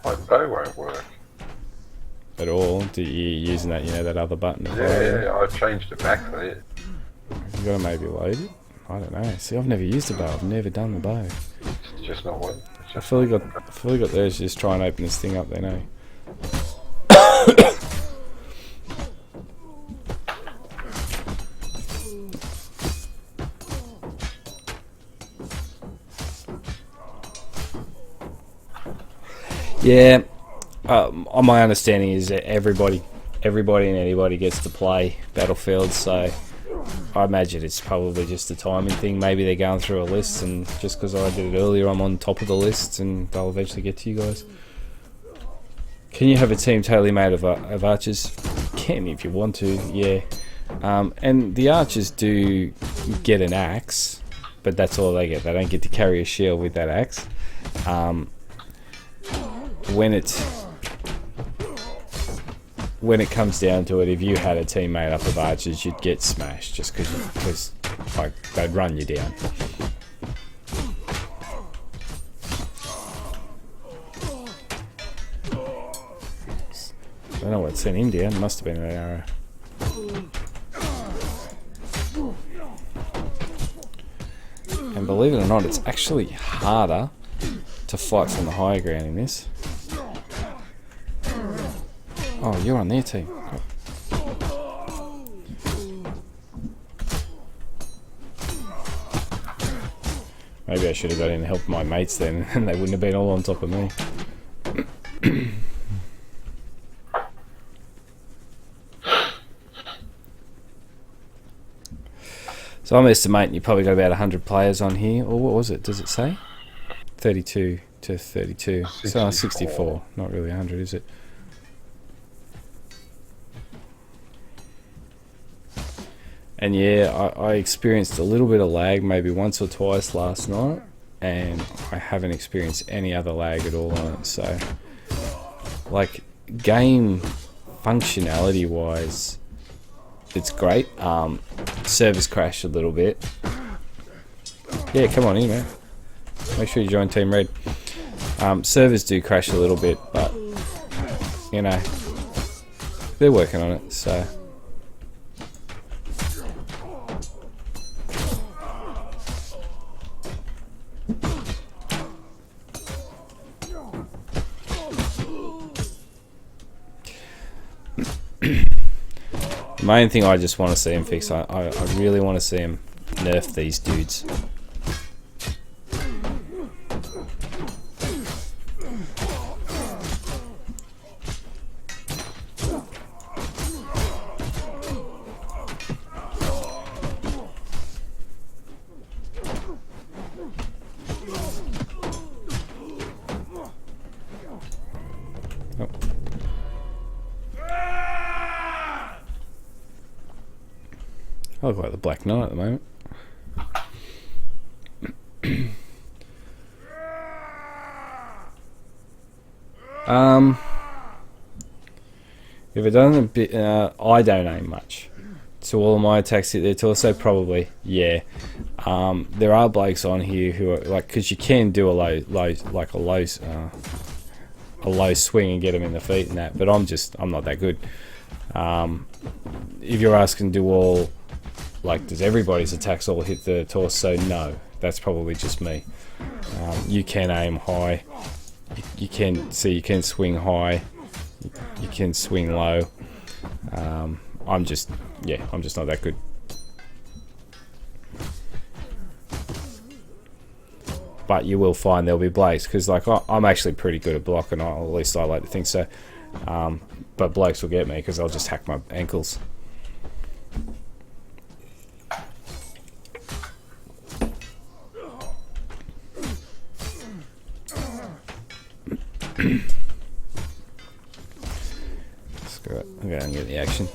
My bow won't work At all. Do you using that? You know that other button? Yeah, I changed it back there. You gotta maybe load it. I don't know. See, I've never used a bow. I've never done the bow. It's just not working. I fully got theirs. Just try and open this thing up then, eh? Yeah. My understanding is that everybody and anybody gets to play Battlefield, so I imagine it's probably just a timing thing. Maybe they're going through a list, and just because I did it earlier, I'm on top of the list, and they'll eventually get to you guys. Can you have a team totally made of archers? You can if you want to, yeah. And the archers do get an axe, but that's all they get. They don't get to carry a shield with that axe. When it comes down to it, if you had a team made up of archers, you'd get smashed just because like they'd run you down. I don't know what sent him down. Must have been an arrow. And believe it or not, it's actually harder to fight from the higher ground in this. Oh, you're on their team. Maybe I should have got in and helped my mates then, and they wouldn't have been all on top of me. So I'm estimating you probably got about 100 players on here, or what was it? Does it say 32 to 32? 64. So 64. Not really 100, is it? And yeah, I experienced a little bit of lag maybe once or twice last night, and I haven't experienced any other lag at all on it. So, like, game functionality wise, it's great. Servers crashed a little bit. Yeah, come on in, man. Make sure you join Team Red. Servers do crash a little bit, but you know, they're working on it, so. The main thing I just want to see him fix, I really want to see him nerf these dudes. Oh. I look like the Black Knight at the moment. If it doesn't a bit, I don't aim much. So all of my attacks hit their torso, probably, yeah. There are blokes on here who are like, because you can do a low swing and get them in the feet and that, but I'm not that good. If you're asking, does everybody's attacks all hit the torso? No, that's probably just me. You can aim high. You can swing high. You can swing low. I'm just not that good. But you will find there'll be blokes, because like I'm actually pretty good at blocking, or at least I like to think so. But blokes will get me because I'll just hack my ankles. Screw it, I'll go and get the action.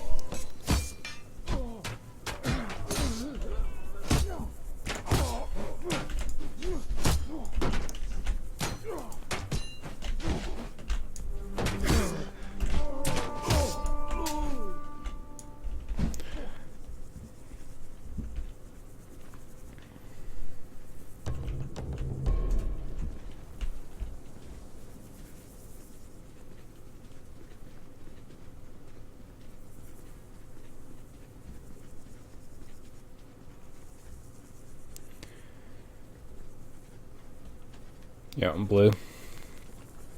Yeah, I'm blue.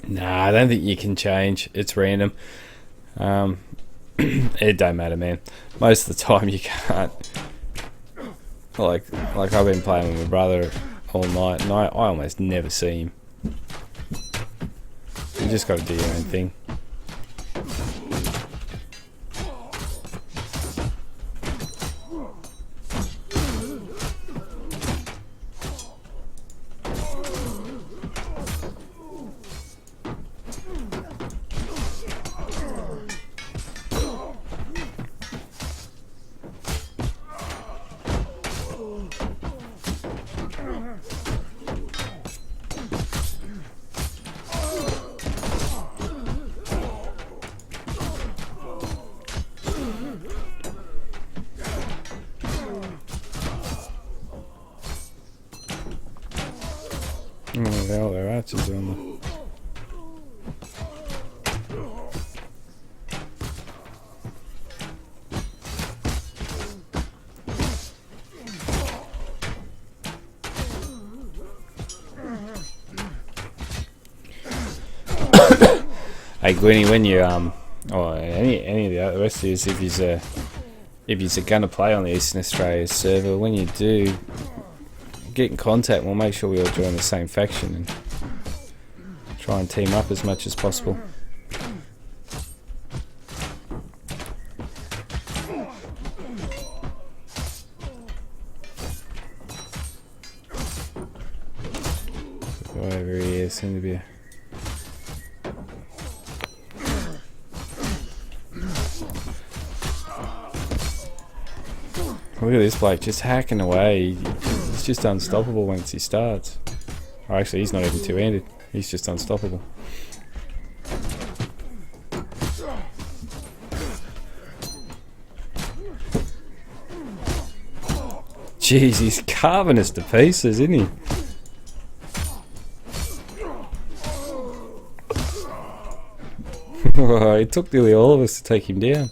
Nah, I don't think you can change. It's random. It don't matter, man. Most of the time you can't. Like I've been playing with my brother all night, and I almost never see him. You just got to do your own thing. Oh, all their archers are on the... Hey Gwynny, when you or any of the rest of you, if you're gonna play on the Eastern Australia server, when you do, get in contact. We'll make sure we all join the same faction and try and team up as much as possible. Look at this bloke just hacking away. He's just unstoppable once he starts. Oh, actually, he's not even two-handed. He's just unstoppable. Jeez, he's carving us to pieces, isn't he? It took nearly all of us to take him down.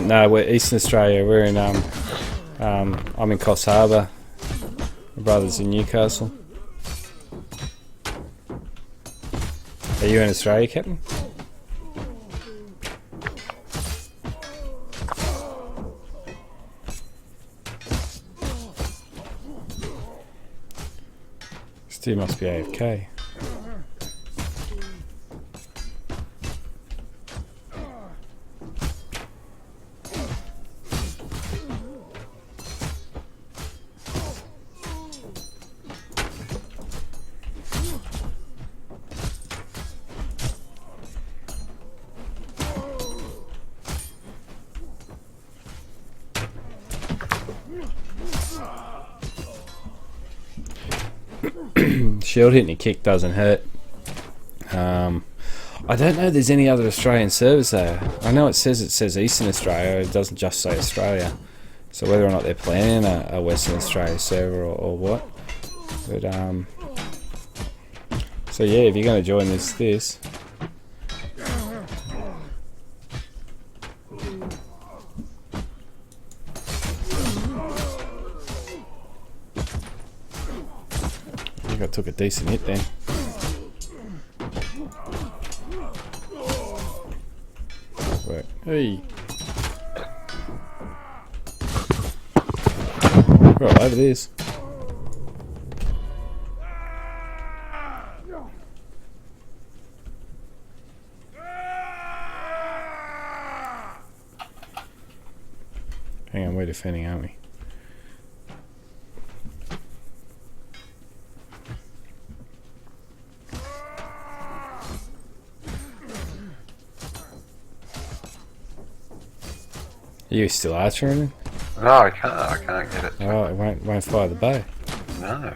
No, we're Eastern Australia. We're in I'm in Coffs Harbour. My brother's in Newcastle. Are you in Australia, Captain? Stu must be AFK. Shield hitting a kick doesn't hurt. I don't know if there's any other Australian servers there. I know it says Eastern Australia, it doesn't just say Australia. So whether or not they're planning a Western Australia server or what. But so yeah, if you're going to join this. I think I took a decent hit then. Work. Hey. Right over this. Hang on, we're defending, aren't we? Are you still archering? No, I can't get it. Oh, it won't fire the bow. No.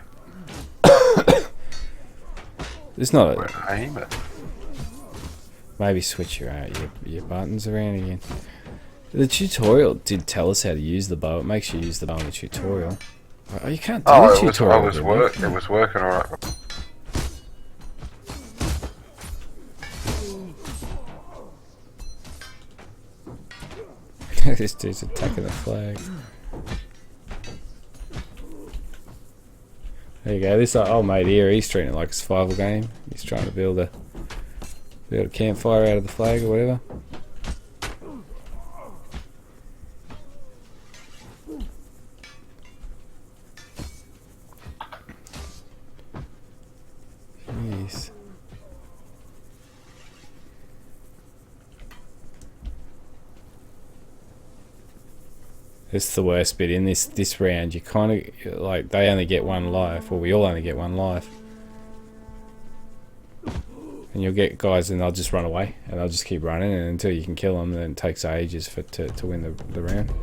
It's not Where to aim it? Maybe switch your buttons around again. The tutorial did tell us how to use the bow. It makes you use the bow in the tutorial. Oh, you can't do the tutorial. It was working alright. This dude's attacking the flag. There you go. This old mate here, he's treating it like a survival game. He's trying to build a campfire out of the flag or whatever. Jeez. It's the worst bit in this round. You kind of like they only get one life, or we all only get one life, and you'll get guys and they'll just run away and they'll just keep running, and until you can kill them, then it takes ages to win the round.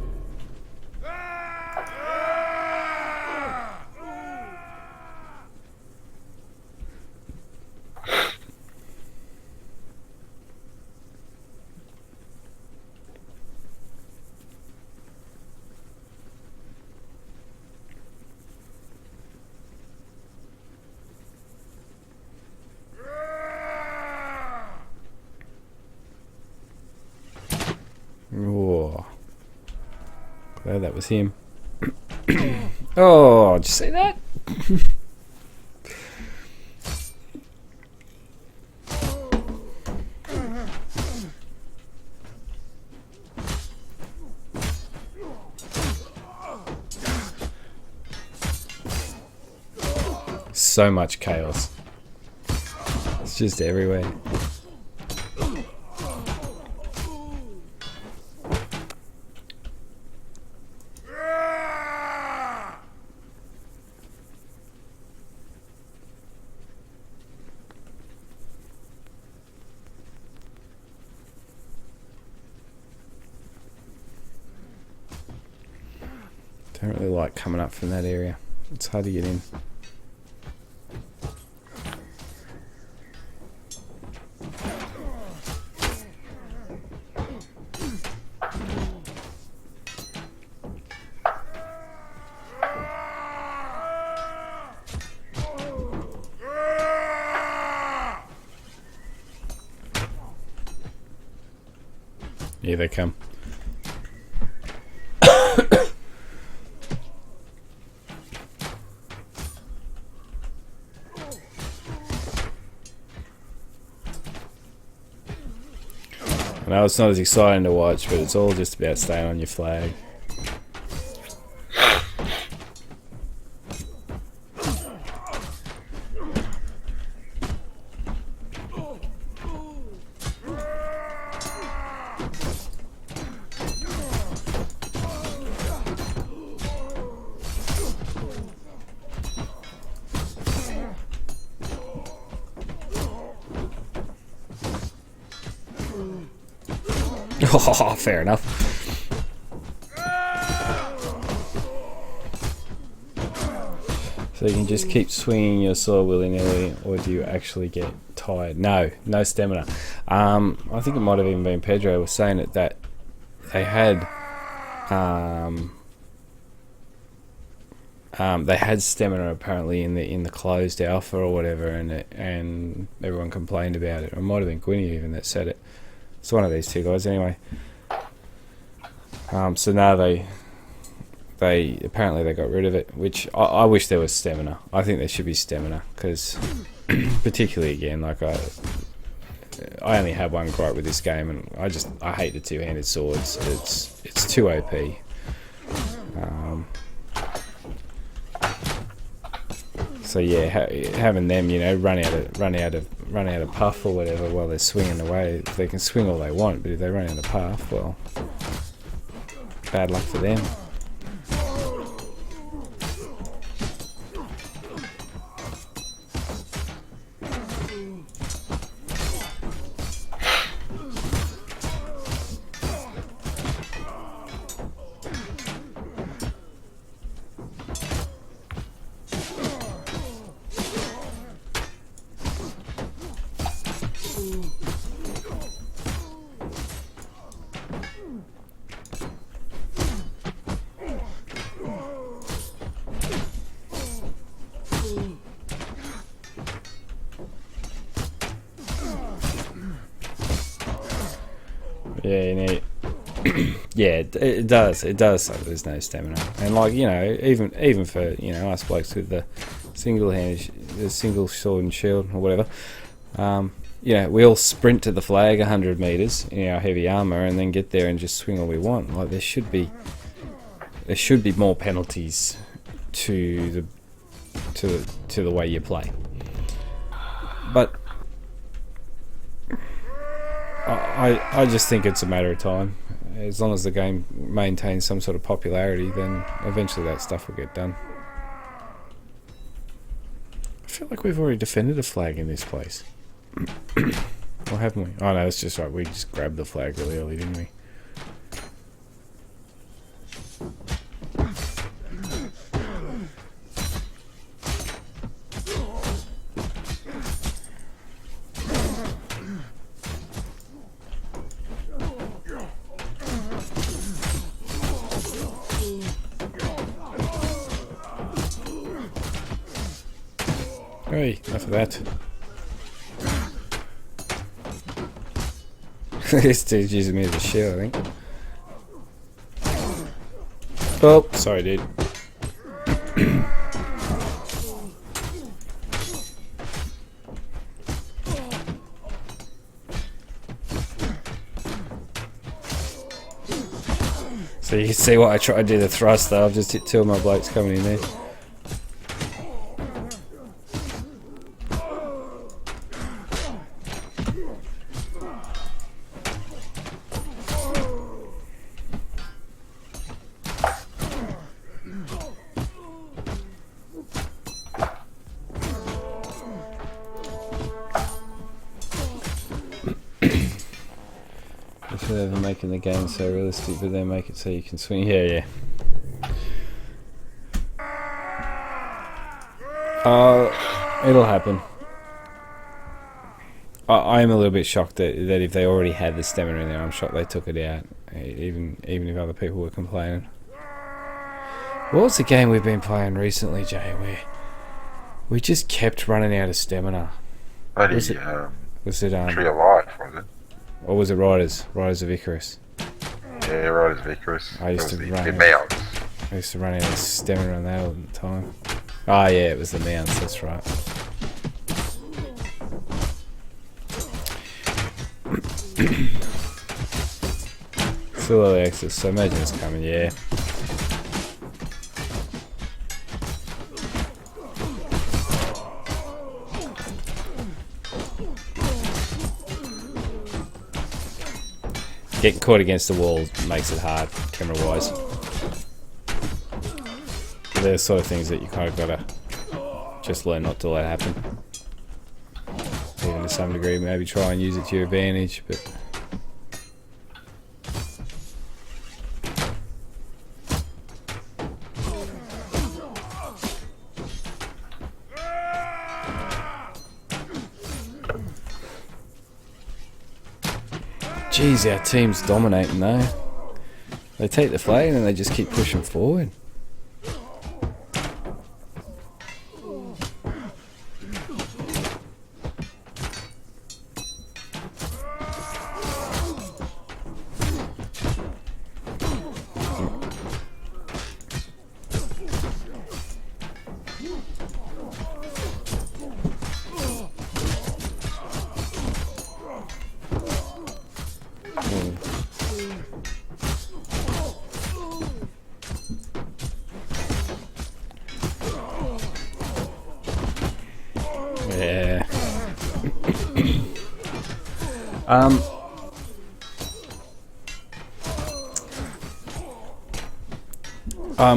Oh, glad that was him. Oh, did you see that? So much chaos. It's just everywhere. Don't really like coming up from that area. It's hard to get in. Here they come. I know it's not as exciting to watch, but it's all just about staying on your flag. Oh, fair enough. So you can just keep swinging your sword willy-nilly, or do you actually get tired? No stamina. I think it might have even been Pedro was saying it, that they had stamina apparently in the closed alpha or whatever, and everyone complained about it. Or it might have been Gwynny even that said it. It's one of these two guys anyway. So now they apparently they got rid of it, which I wish there was stamina. I think there should be stamina, because particularly again, like I only have one gripe with this game, and I hate the two-handed swords. It's too OP. So yeah, having them, you know, run out of puff or whatever while they're swinging away. They can swing all they want, but if they run out of puff, well, bad luck for them. Yeah, you need. Yeah, it does. It does. So there's no stamina, and like, you know, even for, you know, us blokes with the single sword and shield or whatever, you know, we all sprint to the flag 100 meters in our heavy armor, and then get there and just swing all we want. Like, there should be more penalties to the way you play, but I just think it's a matter of time. As long as the game maintains some sort of popularity, then eventually that stuff will get done. I feel like we've already defended a flag in this place. Or haven't we? Oh no, that's just right. We just grabbed the flag really early, didn't we? Hey, enough of that. This dude's using me as a shield, I think. Oh, sorry, dude. So you can see what I try to do the thrust though. I've just hit two of my blokes coming in there. They're making the game so realistic, but they make it so you can swing. Yeah. It'll happen. I am a little bit shocked that if they already had the stamina in there, I'm shocked they took it out, even if other people were complaining. What was the game we've been playing recently, Jay, where we just kept running out of stamina? Was it Tree of Life, was it? Or was it Riders of Icarus? Yeah, Riders of Icarus. I used to run out of stamina on that all the time. Oh yeah, it was the mounts, that's right. Still early access, so imagine it's coming, yeah. Getting caught against the wall makes it hard, camera-wise. But they're the sort of things that you kind of gotta just learn not to let happen. Even to some degree, maybe try and use it to your advantage, but... Jeez, our team's dominating though. They take the flag and then they just keep pushing forward. Yeah.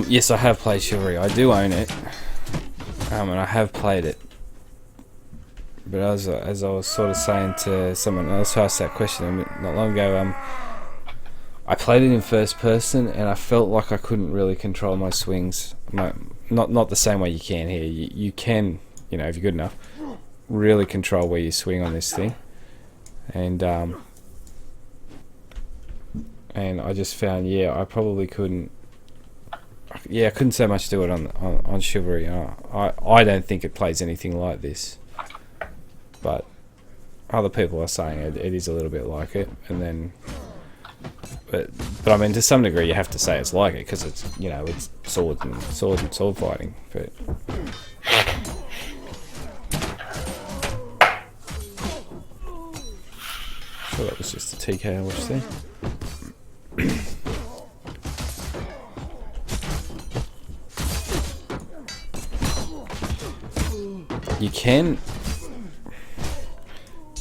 Yes, I have played Chivalry. I do own it. And I have played it. But as I was sort of saying to someone else who asked that question not long ago, I played it in first person and I felt like I couldn't really control my swings. Not the same way you can here. You can, you know, if you're good enough, really control where you swing on this thing. And I just found, I probably couldn't. I couldn't so much do it on Chivalry. I don't think it plays anything like this, but other people are saying it is a little bit like it. And then, but I mean, to some degree, you have to say it's like it because it's, you know, it's sword fighting. But sure, that was just a TKO watch there. You can,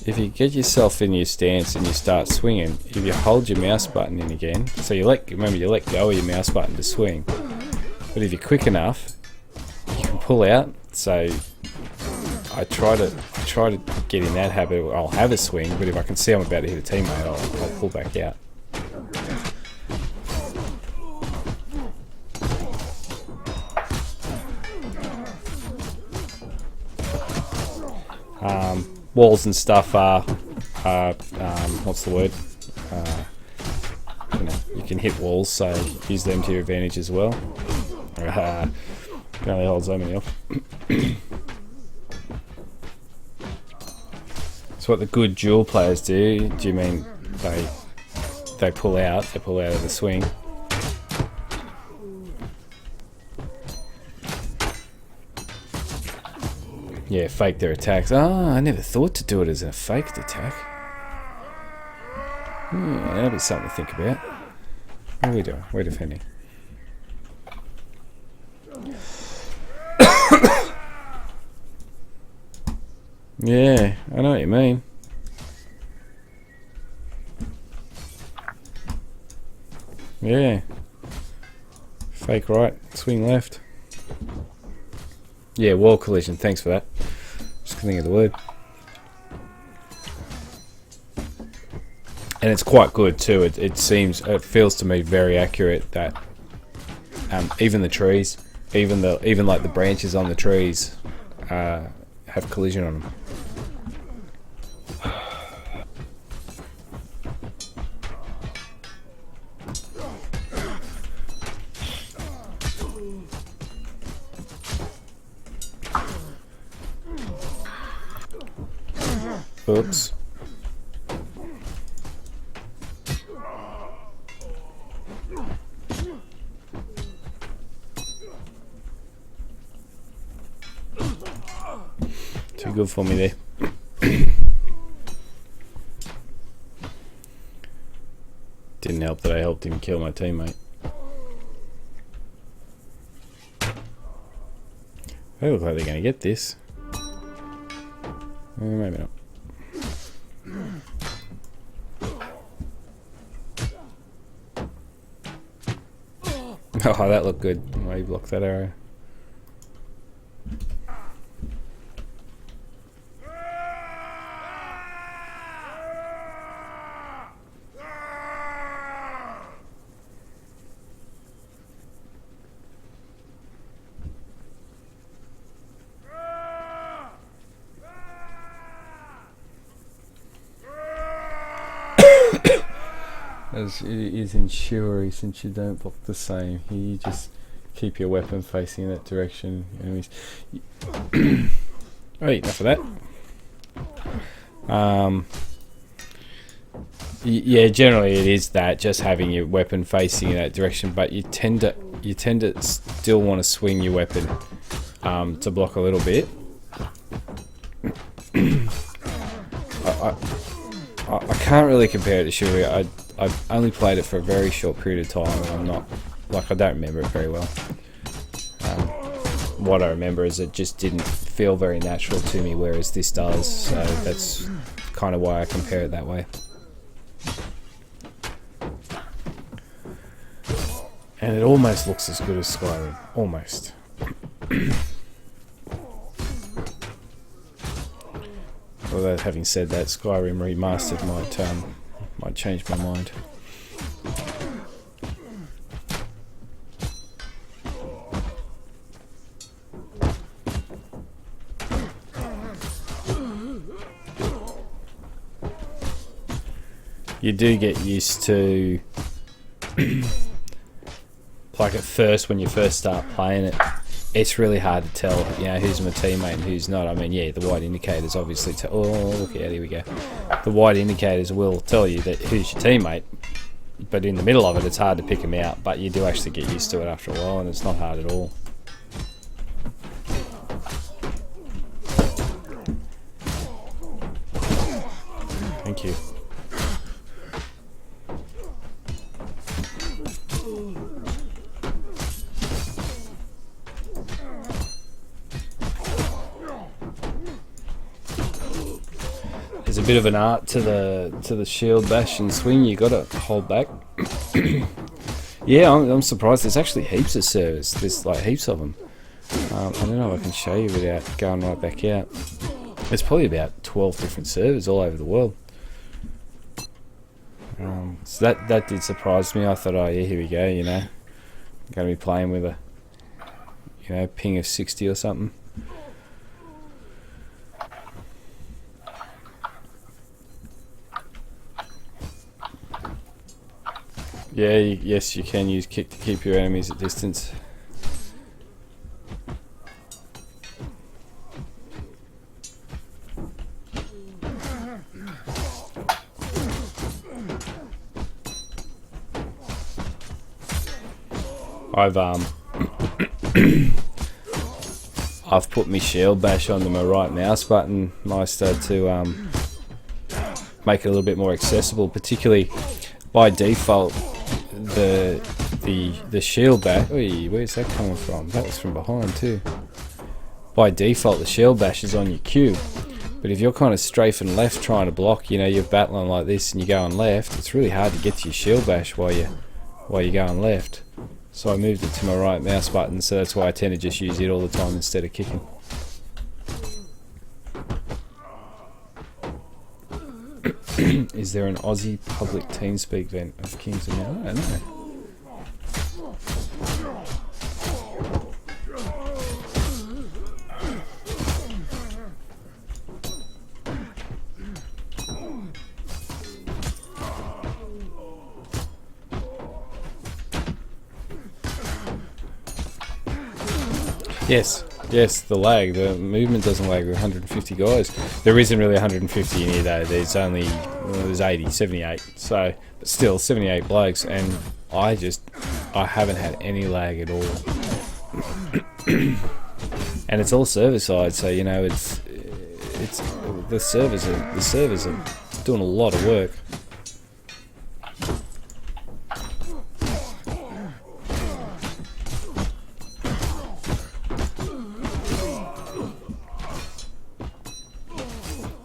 if you get yourself in your stance and you start swinging, if you hold your mouse button in again, so you let go of your mouse button to swing, but if you're quick enough, you can pull out. So I try to get in that habit. I'll have a swing, but if I can see I'm about to hit a teammate, I'll pull back out. Walls and stuff are what's the word? You can hit walls, so use them to your advantage as well. Can only hold so many off. So what the good duel players do you mean they pull out of the swing? Yeah, fake their attacks. I never thought to do it as a faked attack. That'll be something to think about. What are we doing? We're defending. Yeah, I know what you mean. Yeah. Fake right, swing left. Yeah, wall collision, thanks for that. Just couldn't think of the word. And it's quite good too. It feels to me very accurate that even the trees, even like the branches on the trees, have collision on them. Oops. Too good for me there. Didn't help that I helped him kill my teammate. They look like they're going to get this. Maybe not. Oh, that looked good. Why you blocked that arrow? As it is in Shuri, since you don't block the same, here you just keep your weapon facing that direction. Enemies. Right, enough of that. Yeah, generally it is that, just having your weapon facing in that direction, but you tend to still want to swing your weapon to block a little bit. I can't really compare it to Shuri. I've only played it for a very short period of time, and I'm not, like, I don't remember it very well. What I remember is it just didn't feel very natural to me, whereas this does, so that's kind of why I compare it that way. And it almost looks as good as Skyrim. Almost. Although, having said that, Skyrim Remastered might change my mind. You do get used to, like at first, when you first start playing it, it's really hard to tell, you know, who's my teammate and who's not. I mean, yeah, the white indicators obviously tell. Oh, look out, here we go. The white indicators will tell you that who's your teammate, but in the middle of it, it's hard to pick them out. But you do actually get used to it after a while, and it's not hard at all. Thank you. There's a bit of an art to the shield bash and swing. You got to hold back. Yeah, I'm surprised. There's actually heaps of servers. There's like heaps of them. I don't know if I can show you without going right back out. There's probably about 12 different servers all over the world. So that did surprise me. I thought, oh yeah, here we go. You know, I'm going to be playing with a, you know, ping of 60 or something. Yeah, yes, you can use kick to keep your enemies at distance. I've put my shield bash onto my right mouse button, Meister, to make it a little bit more accessible. Particularly by default, the shield bash. Oi, where's that coming from? That was from behind too. By default, the shield bash is on your Q. But if you're kind of strafing left trying to block, you know, you're battling like this and you're going left, it's really hard to get to your shield bash while you're going left. So I moved it to my right mouse button, so that's why I tend to just use it all the time instead of kicking. Is there an Aussie public TeamSpeak event of Kings of Now? I don't know. Yes, yes, the lag, the movement doesn't lag with 150 guys. There isn't really 150 in here though, there's only, there's 80, 78, so, but still 78 blokes, and I haven't had any lag at all. And it's all server side, so you know, it's the servers are doing a lot of work.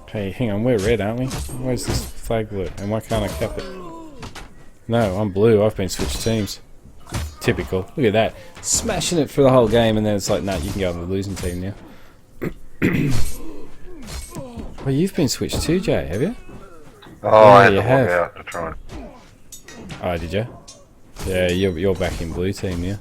Hey, hang on, we're red, aren't we? Where's this flag blue? And why can't I cap it? No, I'm blue. I've been switched teams. Typical. Look at that. Smashing it for the whole game, and then it's like, no, you can go on the losing team now. Well, you've been switched too, Jay, have you? Oh, I had to walk out to try and... Oh, did you? Yeah, you're back in blue team now.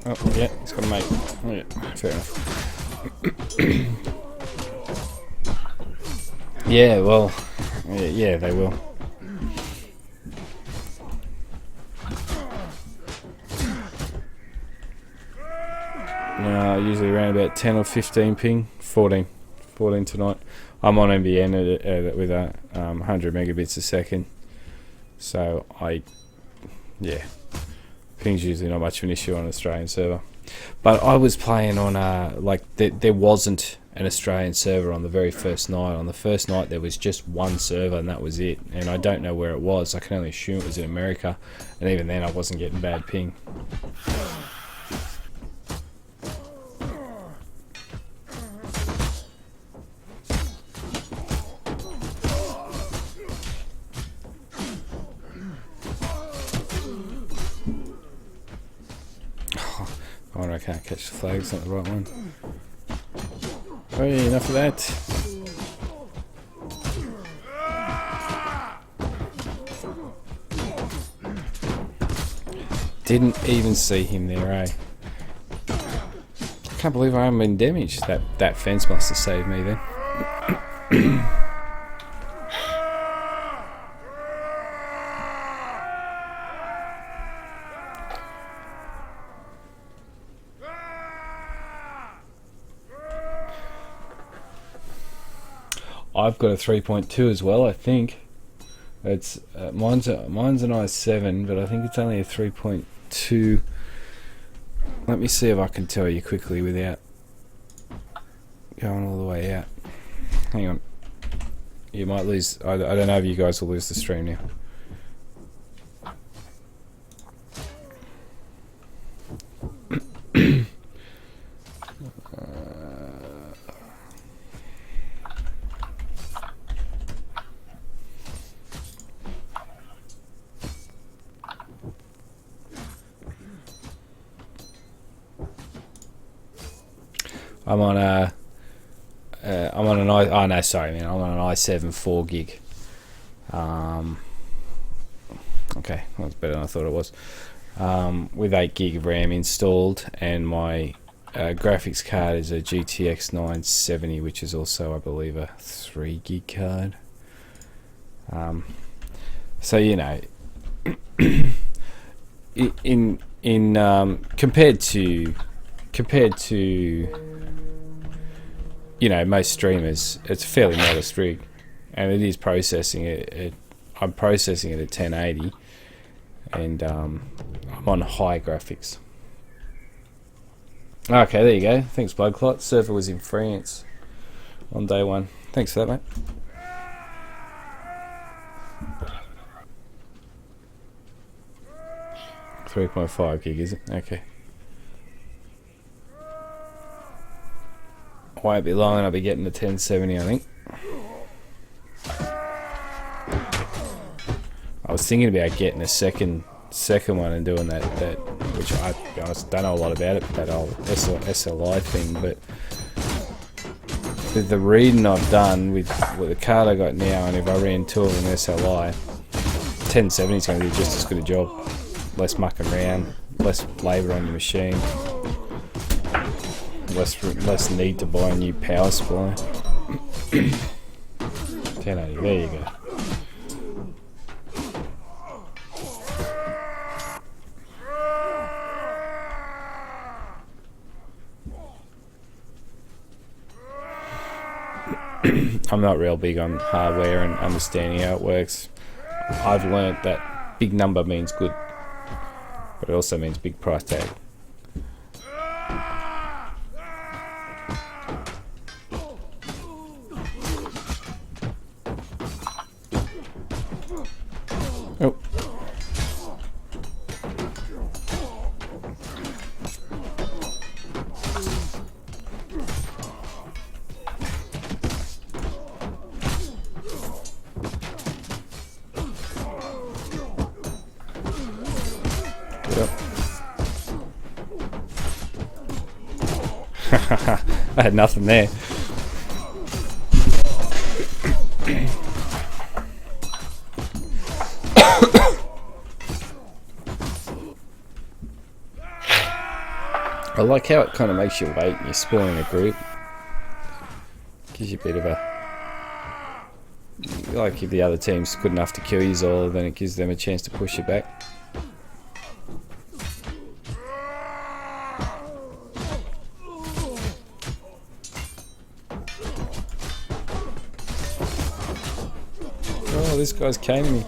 Oh, yeah, it's got a mate. Oh, yeah, fair enough. Yeah, well, yeah, they will. Usually around about 10 or 15 ping, 14 tonight. I'm on NBN with 100 megabits a second, so yeah. Ping's usually not much of an issue on an Australian server. But I was playing on, there wasn't an Australian server on the very first night. On the first night there was just one server and that was it. And I don't know where it was. I can only assume it was in America. And even then I wasn't getting bad ping. I can't catch the flag, it's not the right one. Oh yeah, enough of that. Didn't even see him there, eh? Can't believe I haven't been damaged. That fence must have saved me then. I've got a 3.2 as well, I think. It's mine's an i7, but I think it's only a 3.2. Let me see if I can tell you quickly without going all the way out. Hang on. You might lose. I don't know if you guys will lose the stream now. I'm on an I'm on an i7 4 gig. Okay, that's better than I thought it was. With 8 gig of RAM installed, and my graphics card is a GTX 970, which is also, I believe, a 3 gig card. So you know, compared to you know, most streamers, it's a fairly modest rig, and it is processing it. I'm processing it at 1080, and I'm on high graphics. Okay, there you go. Thanks, Bloodclot. Server was in France on day one. Thanks for that, mate. .5 gig, is it? Okay. Won't be long and I'll be getting the 1070, I think. I was thinking about getting a second one and doing that which I, to be honest, don't know a lot about it, that old SLI thing, but with the reading I've done with the card I got now, and if I ran 2 of them SLI, 1070 is going to do just as good a job. Less mucking around, less labour on your machine, less need to buy a new power supply. 1080. There you go. I'm not real big on hardware and understanding how it works. I've learnt that big number means good, but it also means big price tag. Oh. I had nothing there. I like how it kind of makes you wait and you're spawning a group. Gives you a bit of a... Like if the other team's good enough to kill you all, then it gives them a chance to push you back. Oh, this guy's caning me.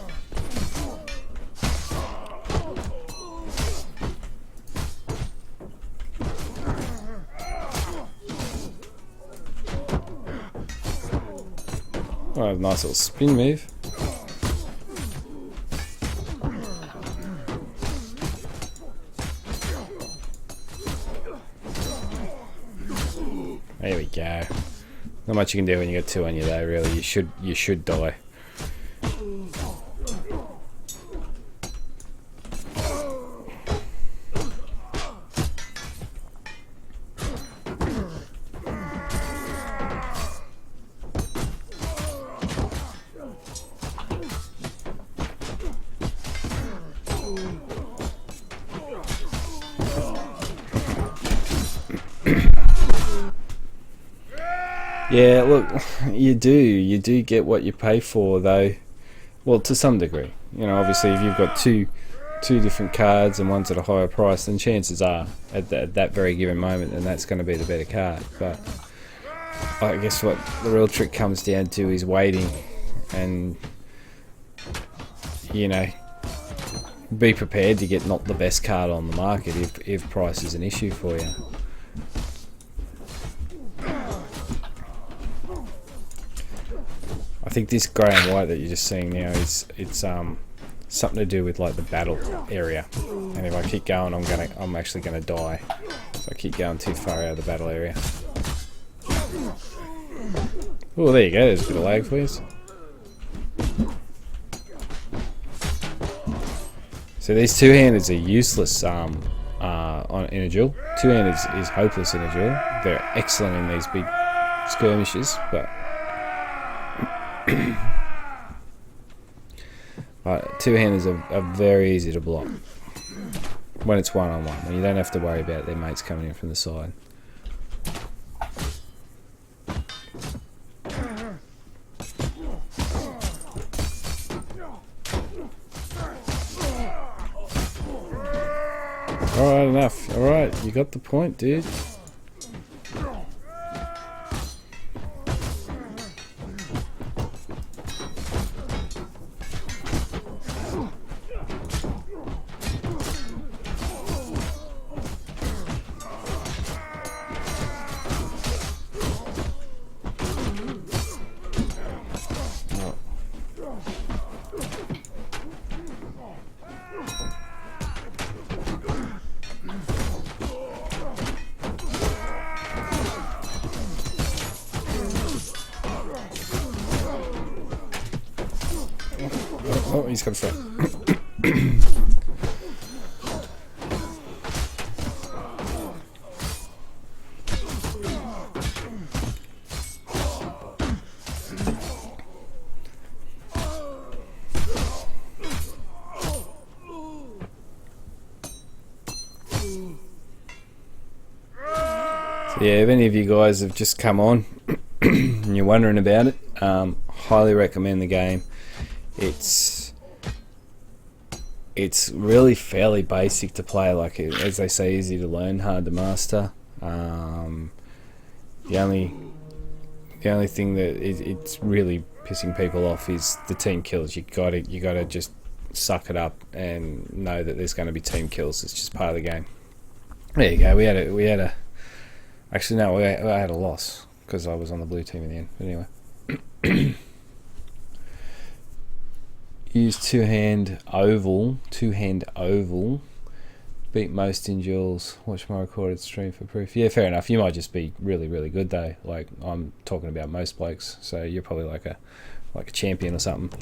Oh, nice little spin move. There we go. Not much you can do when you got two on you though, really. You should die. Yeah, look, you do get what you pay for though. Well, to some degree. You know, obviously if you've got two different cards and one's at a higher price, then chances are at that very given moment then that's going to be the better card. But I guess what the real trick comes down to is waiting and, you know, be prepared to get not the best card on the market if price is an issue for you. I think this grey and white that you're just seeing now it's something to do with like the battle area, and if I keep going I'm actually gonna die if I keep going too far out of the battle area. Oh, there you go, there's a bit of lag for you. So these two-handeds are useless in a duel. Two-handed is hopeless in a duel. They're excellent in these big skirmishes, but two-handers are very easy to block when it's one-on-one, when you don't have to worry about their mates coming in from the side. Alright, enough. Alright, you got the point, dude. Oh, he's got a friend. So yeah, if any of you guys have just come on, and you're wondering about it, highly recommend the game. It's really fairly basic to play, like as they say, easy to learn, hard to master. The only thing that it's really pissing people off is the team kills. You gotta just suck it up and know that there's going to be team kills. It's just part of the game. There you go. We had a. Actually, no, I had a loss because I was on the blue team in the end. But anyway, use two-hand oval. Beat most in duels. Watch my recorded stream for proof. Yeah, fair enough. You might just be really, really good though. Like I'm talking about most blokes, so you're probably like a champion or something.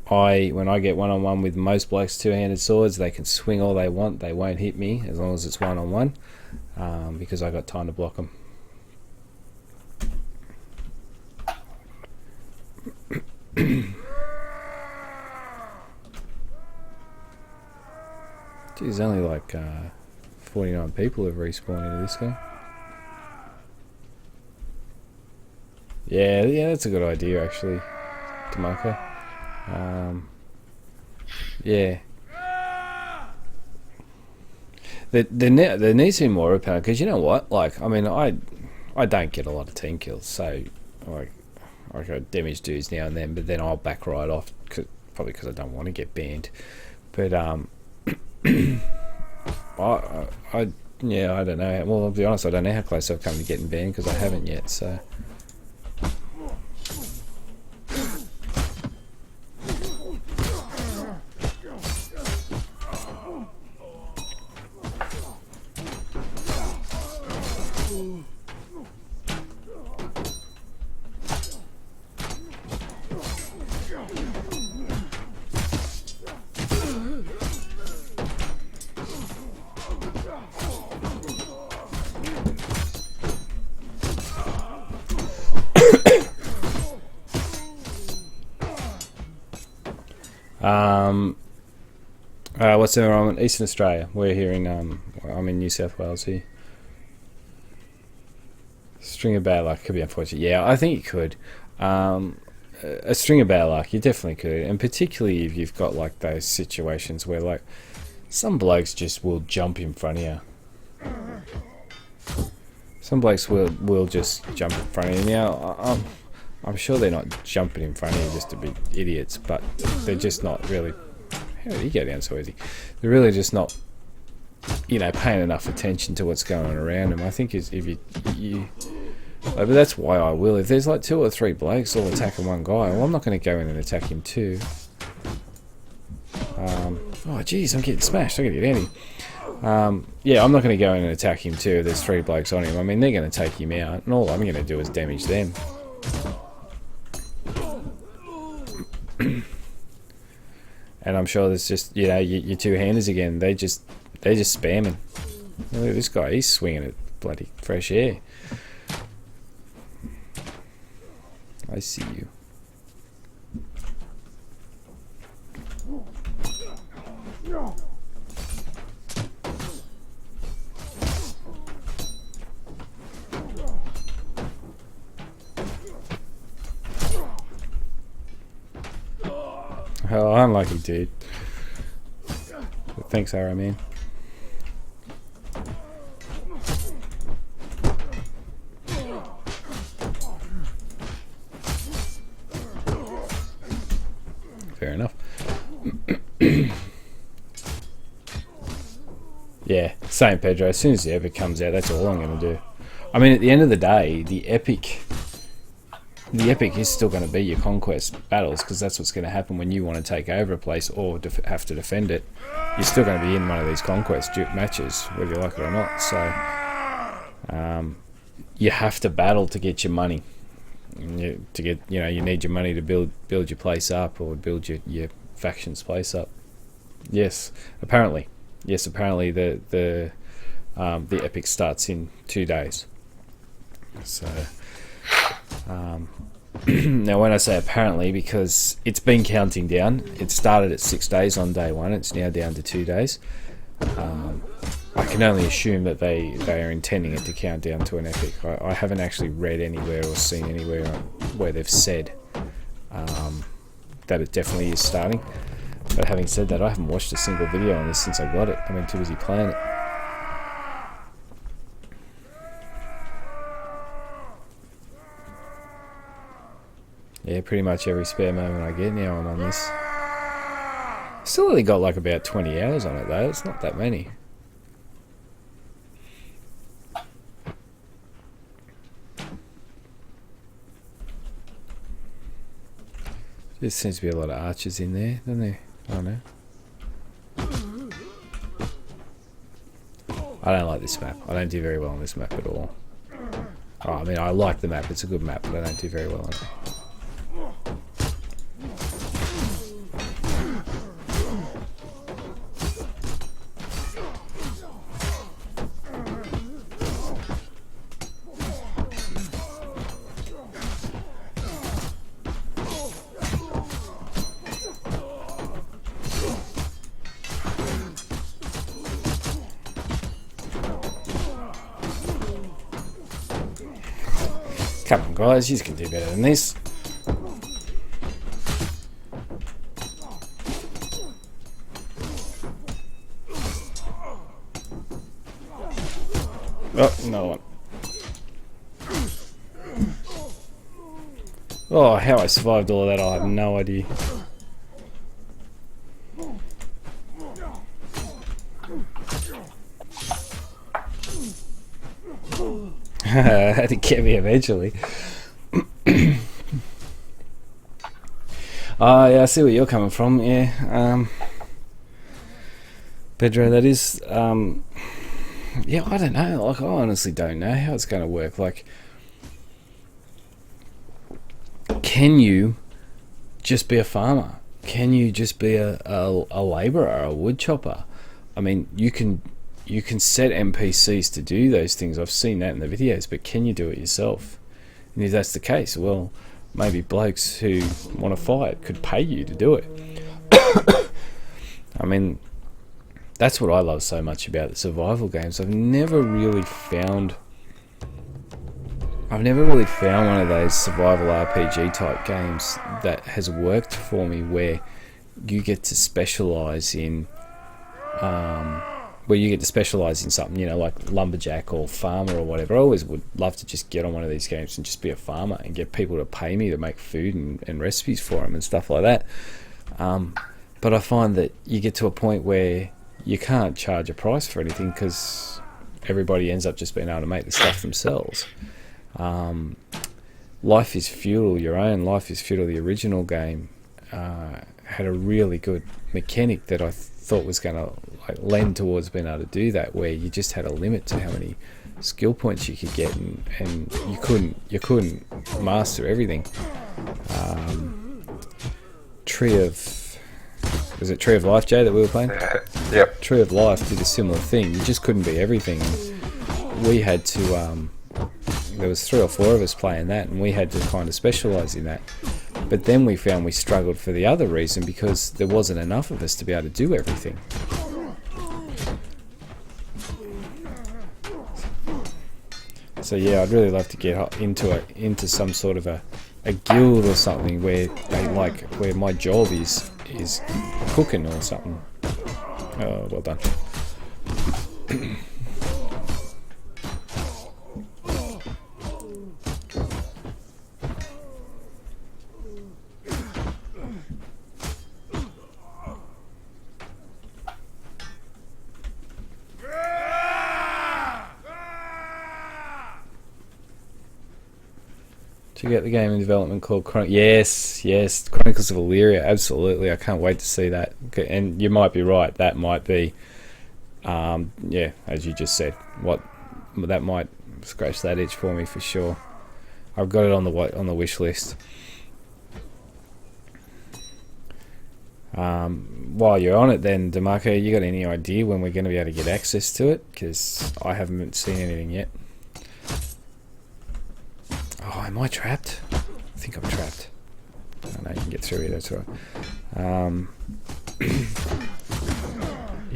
When I get one-on-one with most blokes two-handed swords, they can swing all they want. They won't hit me as long as it's one-on-one, because I got time to block them. Geez, only like 49 people have respawned into this game. Yeah, that's a good idea actually, DeMarco. Yeah. There needs to be more of a because you know what? Like, I mean, I don't get a lot of team kills, so like I damage dudes now and then, but then I'll back right off, probably because I don't want to get banned. But I don't know. Well, I'll be honest, I don't know how close I've come to getting banned because I haven't yet. So. What's the environment? Eastern Australia. We're here in I'm in New South Wales here. String of bad luck could be unfortunate. Yeah, I think you could. A string of bad luck, you definitely could, and particularly if you've got like those situations where like some blokes just will jump in front of you. Some blokes will just jump in front of you. Now, I'm sure they're not jumping in front of you just to be idiots, but they're just not really. How did he go down so easy? They're really just not, paying enough attention to what's going on around them. I think if you but that's why I will. If there's like 2 or 3 blokes all attacking one guy, well, I'm not going to go in and attack him too. Oh, geez, I'm getting smashed. I'm going to get Andy. Yeah, I'm not going to go in and attack him too. There's 3 blokes on him. I mean, they're going to take him out, and all I'm going to do is damage them. And I'm sure there's just, your two-handers again. They're just spamming. Look at this guy. He's swinging at bloody fresh air. I see you. Oh, unlucky dude. But thanks, Arrow Man. Fair enough. Yeah, same Pedro. As soon as the epic comes out, that's all I'm going to do. I mean, at the end of the day, the epic is still going to be your conquest battles, because that's what's going to happen when you want to take over a place or have to defend it. You're still going to be in one of these conquest matches, whether you like it or not. So you have to battle to get your money. You need your money to build your place up, or build your faction's place up. Yes, apparently the epic starts in 2 days. So now when I say apparently, because it's been counting down. It started at 6 days on day 1. It's now down to 2 days. I can only assume that they are intending it to count down to an epic. I haven't actually read anywhere or seen anywhere where they've said that it definitely is starting. But having said that, I haven't watched a single video on this since I got it. I've been too busy playing it. Yeah, pretty much every spare moment I get now I'm on this. Still only got like about 20 hours on it though, it's not that many. There seems to be a lot of archers in there, doesn't there? I don't know. I don't like this map. I don't do very well on this map at all. Oh, I mean, I like the map, it's a good map, but I don't do very well on it. Come on guys, you can do better than this. Oh, another one. Oh, how I survived all of that, I have no idea. Had to get me eventually. Yeah, I see where you're coming from. Yeah, Pedro, that is. Yeah, I don't know. Like, I honestly don't know how it's going to work. Like, can you just be a farmer? Can you just be a labourer, a wood chopper? I mean, you can set NPCs to do those things. I've seen that in the videos, but can you do it yourself? And if that's the case, well, maybe blokes who want to fight could pay you to do it. I mean, that's what I love so much about the survival games. I've never really found one of those survival RPG type games that has worked for me where you get to specialise in something, you know, like lumberjack or farmer or whatever. I always would love to just get on one of these games and just be a farmer and get people to pay me to make food and recipes for them and stuff like that. But I find that you get to a point where you can't charge a price for anything because everybody ends up just being able to make the stuff themselves. Life is Feudal, your own Life is Feudal, the original game, had a really good mechanic that I thought was going to lend towards being able to do that, where you just had a limit to how many skill points you could get, and you couldn't master everything. Was it Tree of Life, Jay, that we were playing? Yep. Tree of Life did a similar thing. You just couldn't be everything. We had to there was 3 or 4 of us playing that, and we had to kind of specialise in that. But then we found we struggled for the other reason, because there wasn't enough of us to be able to do everything. So yeah, I'd really love to get into some sort of a guild or something where where my job is cooking or something. Oh, well done. To get the game in development called yes, Chronicles of Illyria, absolutely. I can't wait to see that. And you might be right, that might be, yeah, as you just said, that might scratch that itch for me for sure. I've got it on the wish list. While you're on it, then, DeMarco, you got any idea when we're going to be able to get access to it? Because I haven't seen anything yet. Oh, am I trapped? I think I'm trapped. Oh, no, you can get through here, that's all right.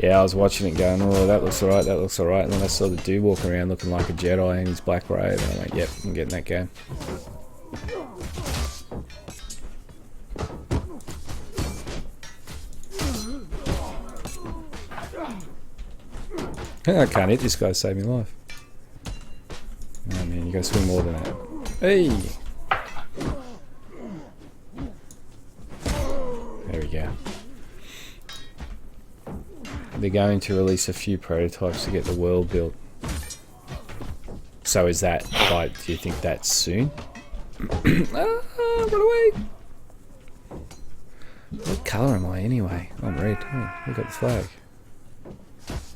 Yeah, I was watching it going, oh, that looks alright, that looks alright. And then I saw the dude walking around looking like a Jedi in his black robe. And I went, yep, I'm getting that game. I can't hit this guy to save me life. Oh man, you gotta swing more than that. Hey! There we go. They're going to release a few prototypes to get the world built. So is that, like, do you think that's soon? Run away! What colour am I anyway? I'm red. Oh, we got the flag.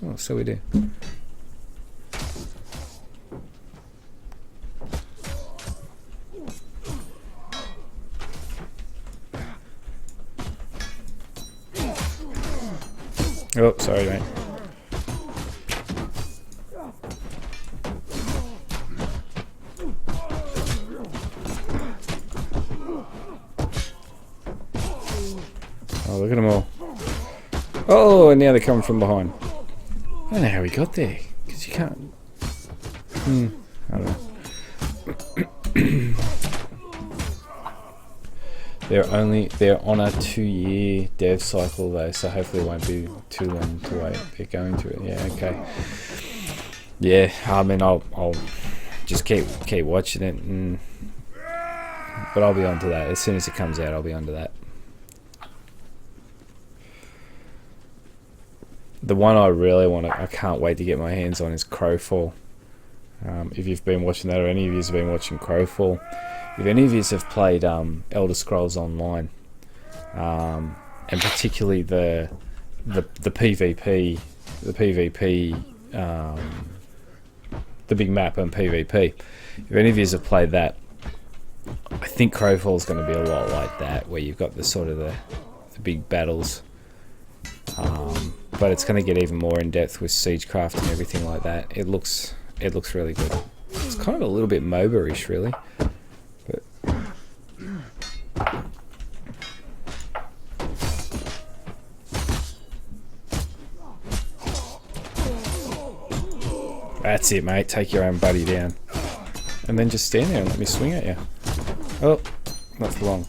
Oh, so we do. Oh, sorry, mate. Oh, look at them all. Oh, and now they're coming from behind. I don't know how we got there, because you can't... I don't know. They're on a 2-year dev cycle though, so hopefully it won't be too long to wait. They're going to it, yeah, okay. Yeah, I mean, I'll just keep watching it, but I'll be onto that. As soon as it comes out, I'll be onto that. The one I really I can't wait to get my hands on is Crowfall. If you've been watching that, or any of you have been watching Crowfall, if any of you have played Elder Scrolls Online, and particularly the PvP, the big map and PvP, if any of you have played that, I think Crowfall is going to be a lot like that, where you've got the sort of the big battles. But it's going to get even more in depth with siegecraft and everything like that. It looks really good. It's kind of a little bit MOBA-ish, really. But that's it, mate. Take your own buddy down, and then just stand there and let me swing at you. Oh, not for long.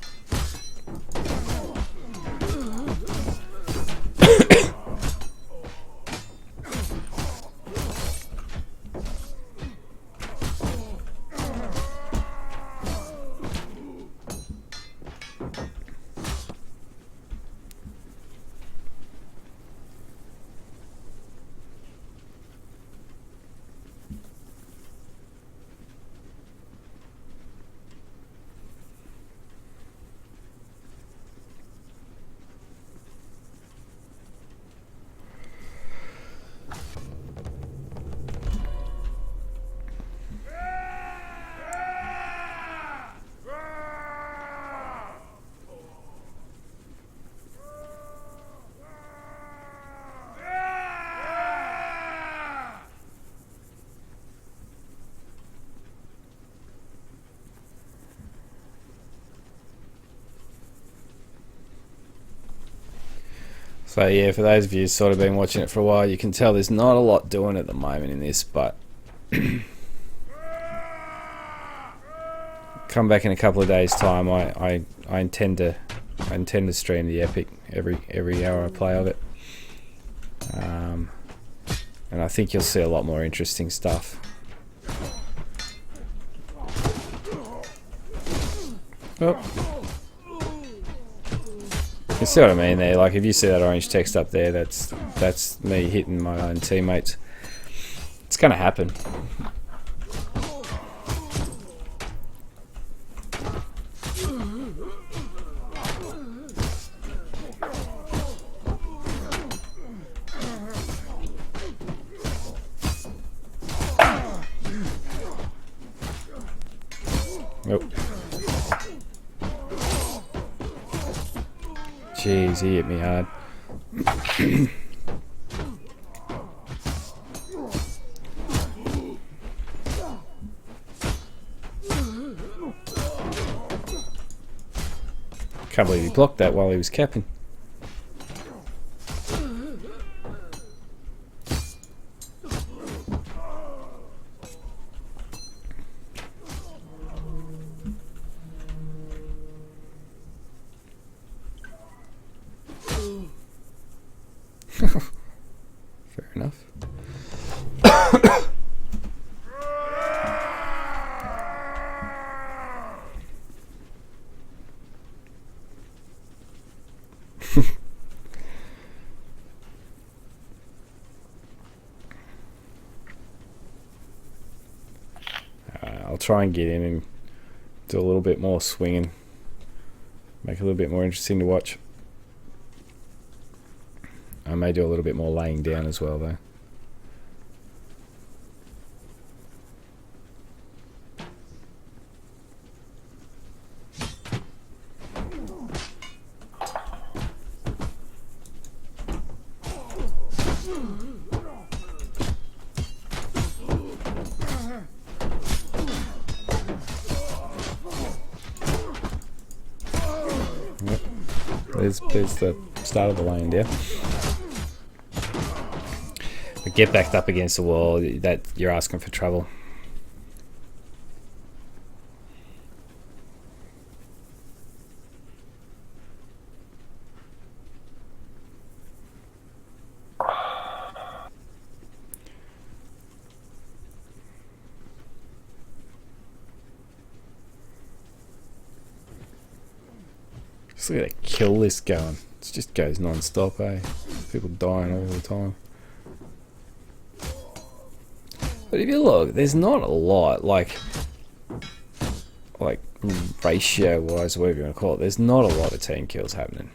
So yeah, for those of you who've sort of been watching it for a while, you can tell there's not a lot doing at the moment in this, but come back in a couple of days' time. I intend to stream the Epic every hour I play of it, and I think you'll see a lot more interesting stuff. Oh. You see what I mean there? Like, if you see that orange text up there, that's me hitting my own teammates. It's gonna happen. Nope. Jeez, he hit me hard. Can't believe he blocked that while he was capping. try and get in and do a little bit more swinging. Make it a little bit more interesting to watch. I may do a little bit more laying down as well though. There's the start of the laying down. But get backed up against the wall, that you're asking for trouble. Just look at that kill list going. It just goes non-stop, eh? People dying all the time. But if you look, there's not a lot, like ratio-wise, whatever you want to call it, there's not a lot of team kills happening.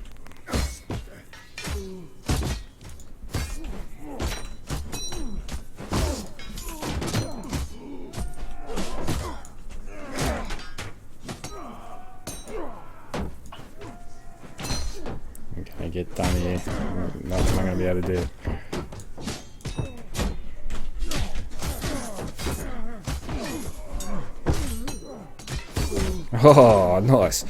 Get done here. Nothing I'm going to be able to do. Oh, nice.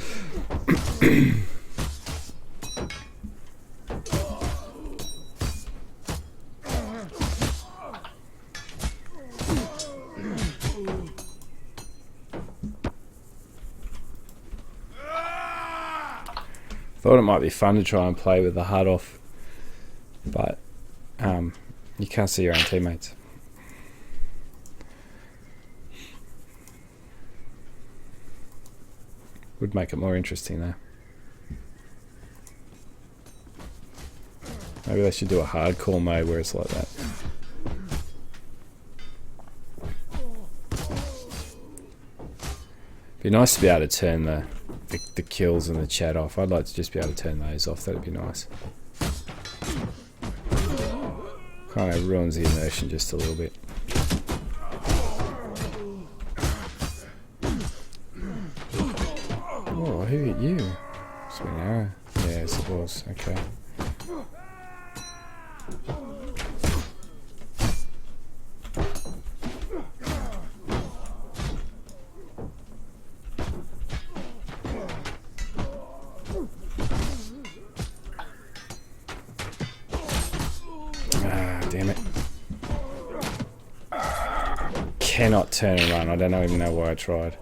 Thought it might be fun to try and play with the HUD off, but you can't see your own teammates. Would make it more interesting though. Maybe they should do a hardcore mode where it's like that. Be nice to be able to turn the kills and the chat off. I'd like to just be able to turn those off. That'd be nice. Kind of ruins the immersion just a little bit. Oh, who hit you? Swing arrow. Yes, it was. Okay. Damn it. Cannot turn and run. I don't even know why I tried.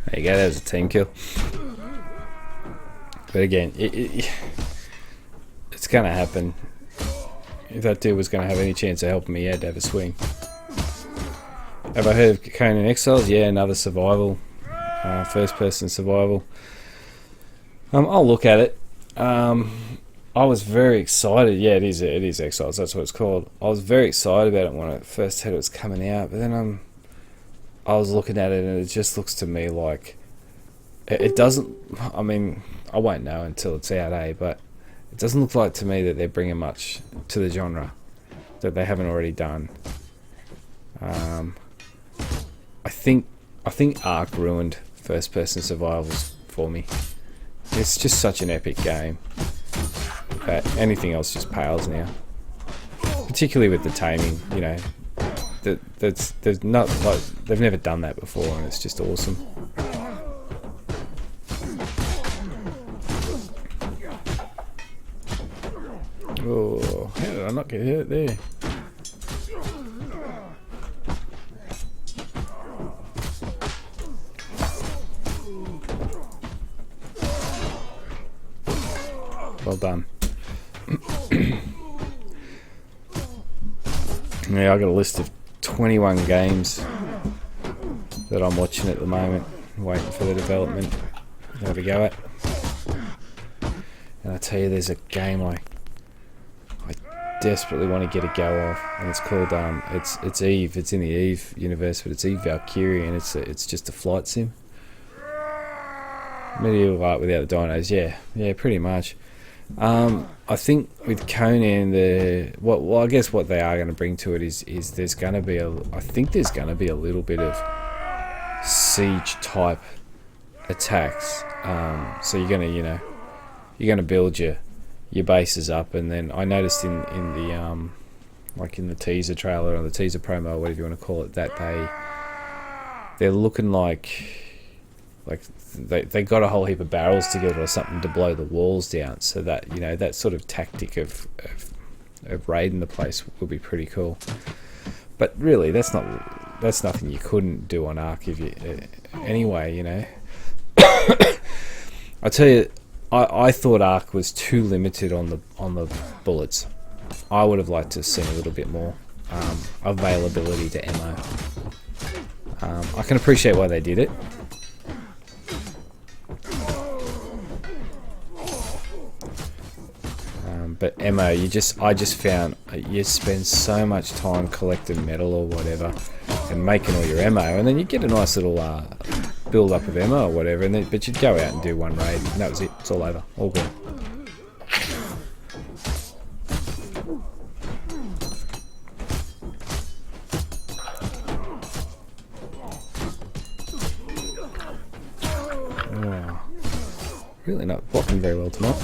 There you go, there's a team kill. But again, it's going to happen. If that dude was going to have any chance of helping me, he had to have a swing. Have I heard of Conan Exiles? Yeah, another survival. First person survival. I'll look at it. I was very excited. Yeah, it is Exiles, that's what it's called. I was very excited about it when I first heard it was coming out, but then I was looking at it and it just looks to me like it doesn't. I mean, I won't know until it's out, but it doesn't look like to me that they're bringing much to the genre that they haven't already done. I think Ark ruined first-person survivals for me. It's just such an epic game that anything else just pales now. Particularly with the taming, you know, there's not like they've never done that before, and it's just awesome. Oh, how did I not get hurt there? Well done. Yeah, I got a list of 21 games that I'm watching at the moment, waiting for the development to have a go at. And I tell you, there's a game I desperately want to get a go of, and it's called it's Eve. It's in the Eve universe, but it's Eve Valkyrie, and it's just a flight sim. Medieval art without the dinos. Yeah, pretty much. I think with Conan, I guess what they are going to bring to it is there's going to be there's going to be a little bit of siege type attacks. So you're going to build your bases up, and then I noticed in the like in the teaser trailer or the teaser promo, or whatever you want to call it, that they're looking like they got a whole heap of barrels together or something to blow the walls down, so that, you know, that sort of tactic of raiding the place will be pretty cool. But really, that's nothing you couldn't do on Ark if you anyway, you know. I tell you, I thought Ark was too limited on the bullets. I would have liked to have seen a little bit more availability to ammo. I can appreciate why they did it. But ammo, I just found you spend so much time collecting metal or whatever and making all your ammo, and then you get a nice little build up of ammo or whatever, and then, but you'd go out and do one raid, and that was it. It's all over, all good. Oh, really not blocking very well tonight.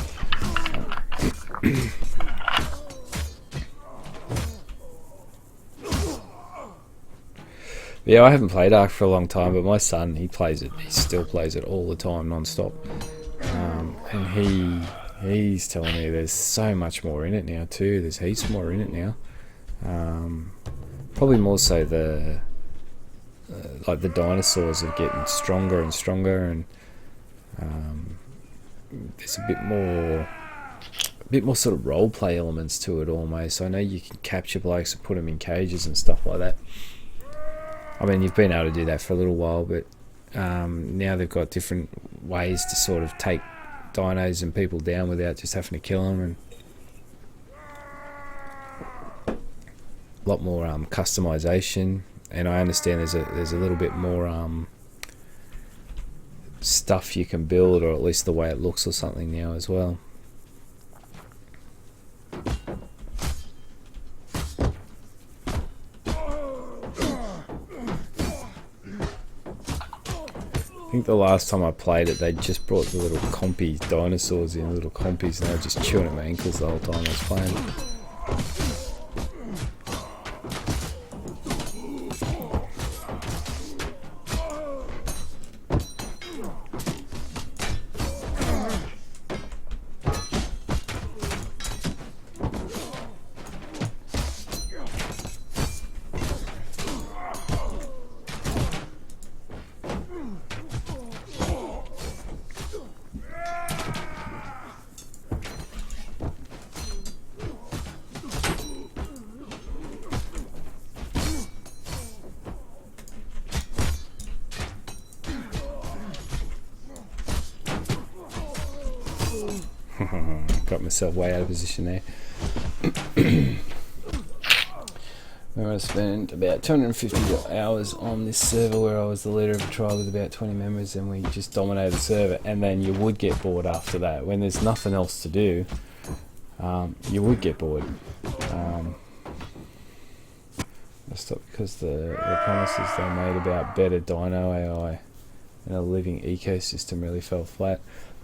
Yeah, I haven't played Ark for a long time, but my son, he plays it. He still plays it all the time, non-stop. And he's telling me there's so much more in it now too. There's heaps more in it now. Probably more so like the dinosaurs are getting stronger and stronger, and there's a bit more sort of role play elements to it almost. I know you can capture blokes and put them in cages and stuff like that. I mean, you've been able to do that for a little while, but now they've got different ways to sort of take dinos and people down without just having to kill them, and a lot more customization. And I understand there's a little bit more stuff you can build, or at least the way it looks or something now as well. I think the last time I played it, they just brought the little compy dinosaurs in, little compies, and they were just chewing at my ankles the whole time I was playing it. Got myself way out of position there. where I spent about 250 hours on this server where I was the leader of a tribe with about 20 members, and we just dominated the server. And then you would get bored after that. When there's nothing else to do, you would get bored. I stopped because the promises they made about better dino AI and a living ecosystem really fell flat.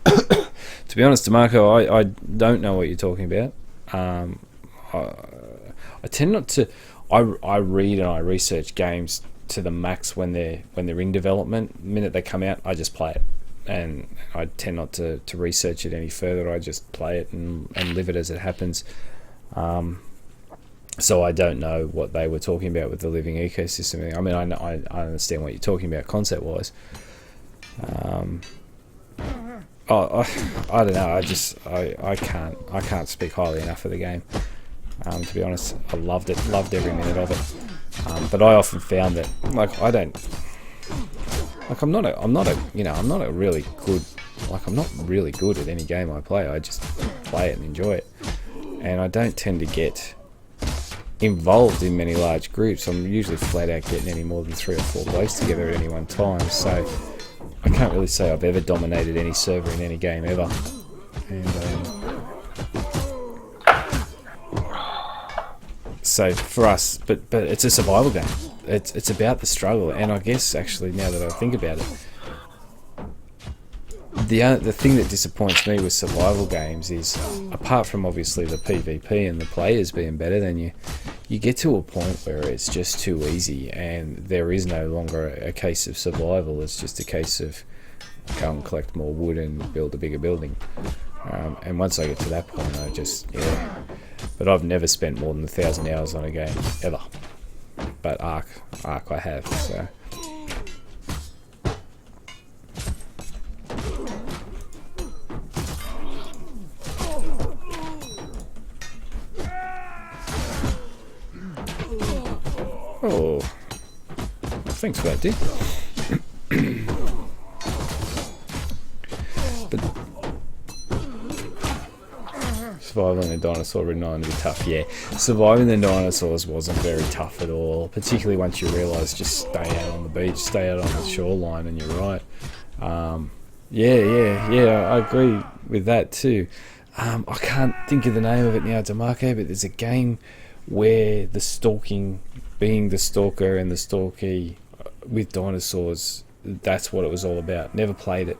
To be honest, DeMarco, I don't know what you're talking about. I tend not to. I read and I research games to the max when they're in development. The minute they come out, I just play it, and I tend not to research it any further. I just play it and live it as it happens. So I don't know what they were talking about with the living ecosystem. I mean, I understand what you're talking about concept wise. I don't know. I can't speak highly enough of the game. To be honest, I loved it. Loved every minute of it. But I often found that, like, I don't. Like, I'm not a really good. Like, I'm not really good at any game I play. I just play it and enjoy it. And I don't tend to get involved in many large groups. I'm usually flat out getting any more than 3 or 4 blokes together at any one time. So I can't really say I've ever dominated any server in any game ever. And so for us, but it's a survival game. It's about the struggle, and I guess actually now that I think about it, the thing that disappoints me with survival games is, apart from obviously the PvP and the players being better, then you get to a point where it's just too easy, and there is no longer a case of survival. It's just a case of go and collect more wood and build a bigger building. And once I get to that point, I just But I've never spent more than 1,000 hours on a game ever. But Ark I have. So. Oh, thanks for that, dude. But surviving the dinosaur-ridden island would be tough. Yeah, surviving the dinosaurs wasn't very tough at all. Particularly once you realise just stay out on the beach, stay out on the shoreline, and you're right. Yeah, I agree with that too. I can't think of the name of it now, DeMarco, but there's a game where the stalking, being the stalker and the stalkee with dinosaurs, that's what it was all about. Never played it.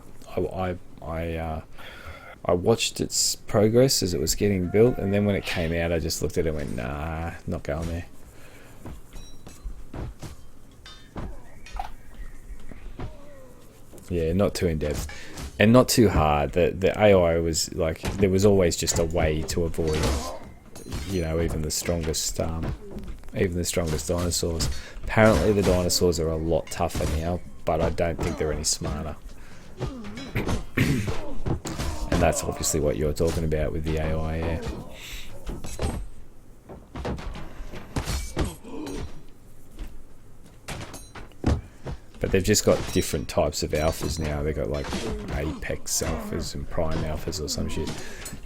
I watched its progress as it was getting built, and then when it came out, I just looked at it and went, nah, not going there. Yeah, not too in-depth. And not too hard. The AI was like, there was always just a way to avoid, even the strongest dinosaurs. Apparently the dinosaurs are a lot tougher now, but I don't think they're any smarter. And that's obviously what you're talking about with the AI, yeah. But they've just got different types of alphas now. They've got like apex alphas and prime alphas or some shit.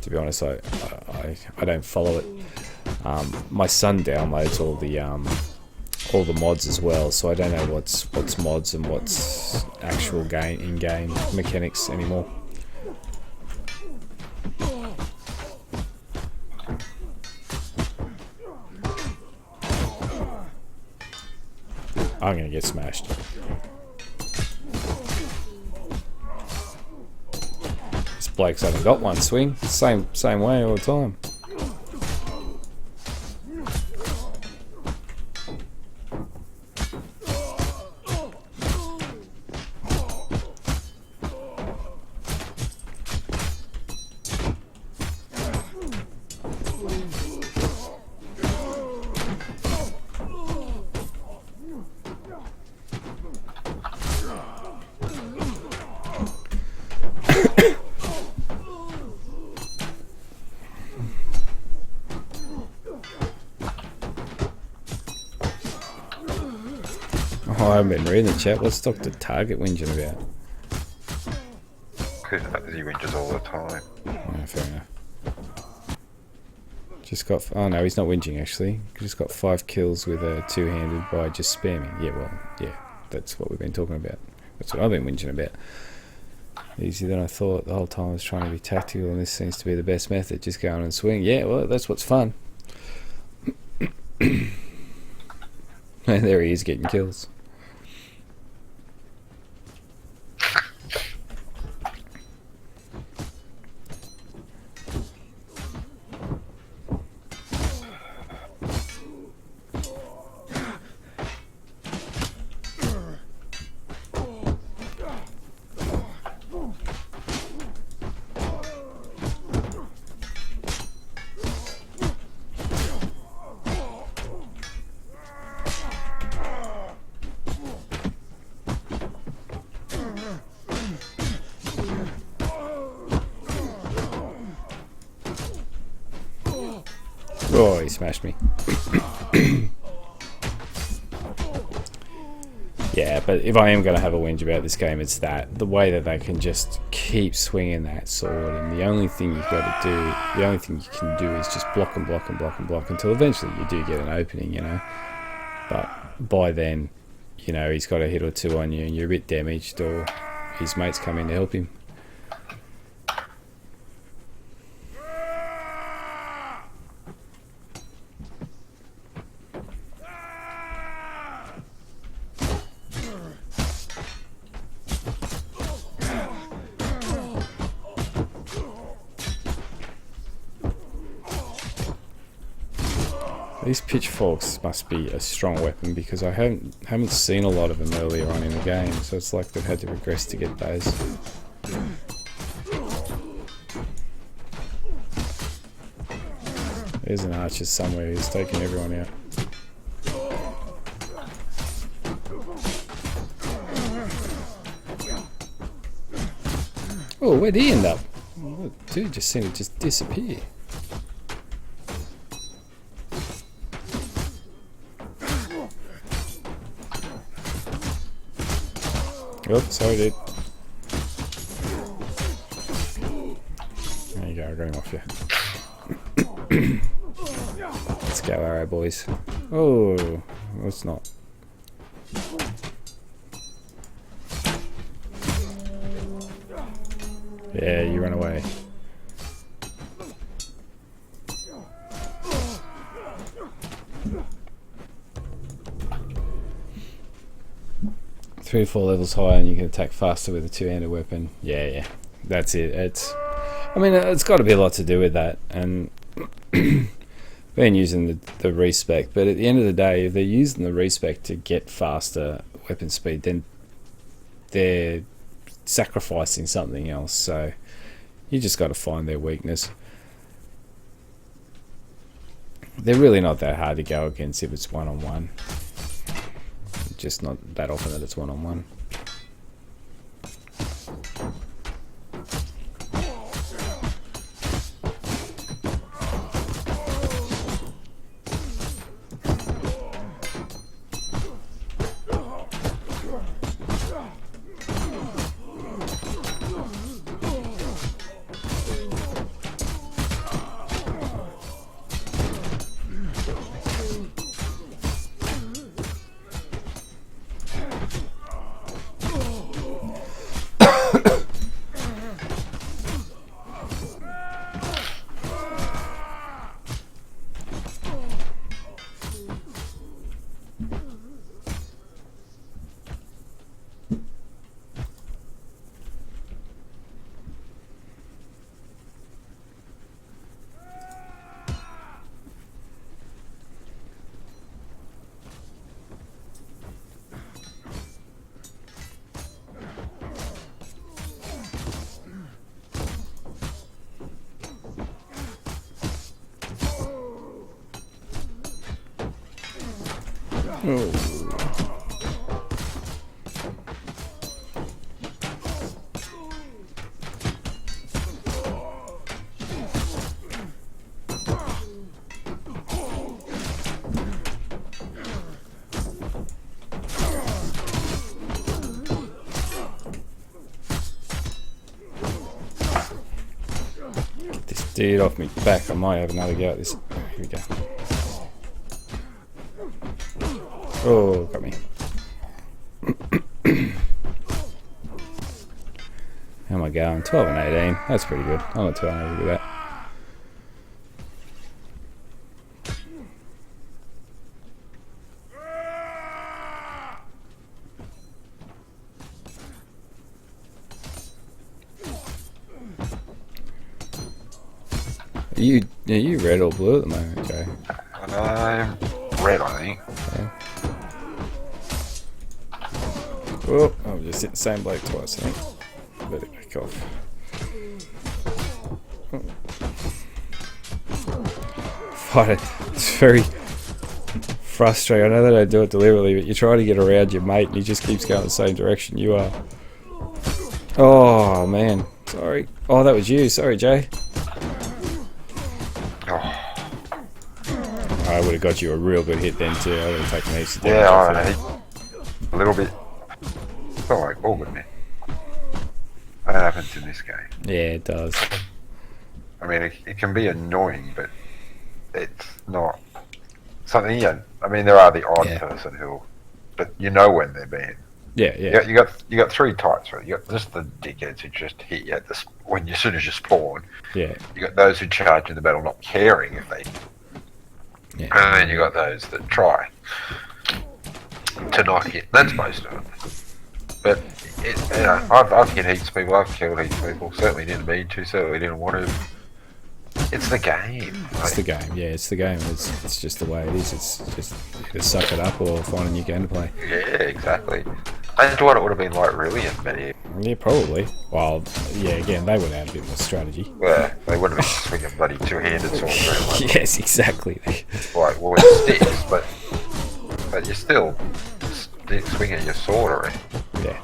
To be honest, I don't follow it. My son downloads all the mods as well, so I don't know what's mods and what's actual in-game mechanics anymore. I'm gonna get smashed. This bloke's haven't got one swing. Same way all the time. Oh, I haven't been reading the chat. What's Dr. Target whinging about? He whinges all the time. Oh, fair enough. Just got... Oh no, he's not whinging actually. Just got 5 kills with a two-handed by just spamming. Yeah, well, yeah, that's what we've been talking about. That's what I've been whinging about. Easier than I thought. The whole time I was trying to be tactical, and this seems to be the best method. Just go on and swing. Yeah, well, that's what's fun. And there he is getting kills. Oh, he smashed me. Yeah, but if I am going to have a whinge about this game, it's that. The way that they can just keep swinging that sword, and the only thing you've got to do, the only thing you can do is just block and block and block and block until eventually you do get an opening, you know. But by then, you know, he's got a hit or two on you and you're a bit damaged, or his mates come in to help him. These pitchforks must be a strong weapon, because I haven't seen a lot of them earlier on in the game, so it's like they've had to regress to get those. There's an archer somewhere who's taking everyone out. Oh, where'd he end up? Oh, dude just seemed to just disappear. Oh, sorry dude. There you go, I got him off you. Let's go, arrow boys. Oh, it's not. Yeah, you run away. Three or 4 levels higher and you can attack faster with a two-handed weapon. Yeah, that's it. I mean, it's got to be a lot to do with that, and been using the respec, but at the end of the day, if they're using the respec to get faster weapon speed, then they're sacrificing something else, so you just got to find their weakness. They're really not that hard to go against if it's one-on-one. Just not that often that it's one-on-one. Oh. Get this dude off me back. I might have another go at this. here we go. Oh, got me. How am I going? 12 and 18. That's pretty good. I'm not too unhappy with that. Are you red or blue at the moment, Joe? I'm red, I think. Yeah. Oh, I've just hit the same bloke twice, I think. Let it back off. Fight it. It's very frustrating. I know that I do it deliberately, but you try to get around your mate and he just keeps going the same direction you are. Oh, man. Sorry. Oh, that was you. Sorry, Jay. I would have got you a real good hit then too. I would have taken heaps of damage. Yeah, a little bit. It's not like all good, man. That happens in this game. Yeah, it does. I mean, it can be annoying, but it's not something. Yeah, I mean, there are the odd person who, but you know when they're being. Yeah. You got three types, right? You got just the dickheads who just hit you at the when as soon as you spawn. Yeah. You got those who charge in the battle, not caring if they. Yeah. And then you got those that try to not hit. That's most of them. But I've hit heaps of people. I've killed heaps of people. Certainly didn't mean to. Certainly didn't want to. It's the game. It's the game. Yeah, it's the game. It's just the way it is. It's just either suck it up or find a new game to play. Yeah, exactly. I what it would have been like really in medieval. Yeah, probably. Well, yeah. Again, they would have had a bit more strategy. Well, they would have been swinging bloody two-handed swords around. Like, Yes, exactly. like with sticks, but you're still swinging your sword around. Yeah.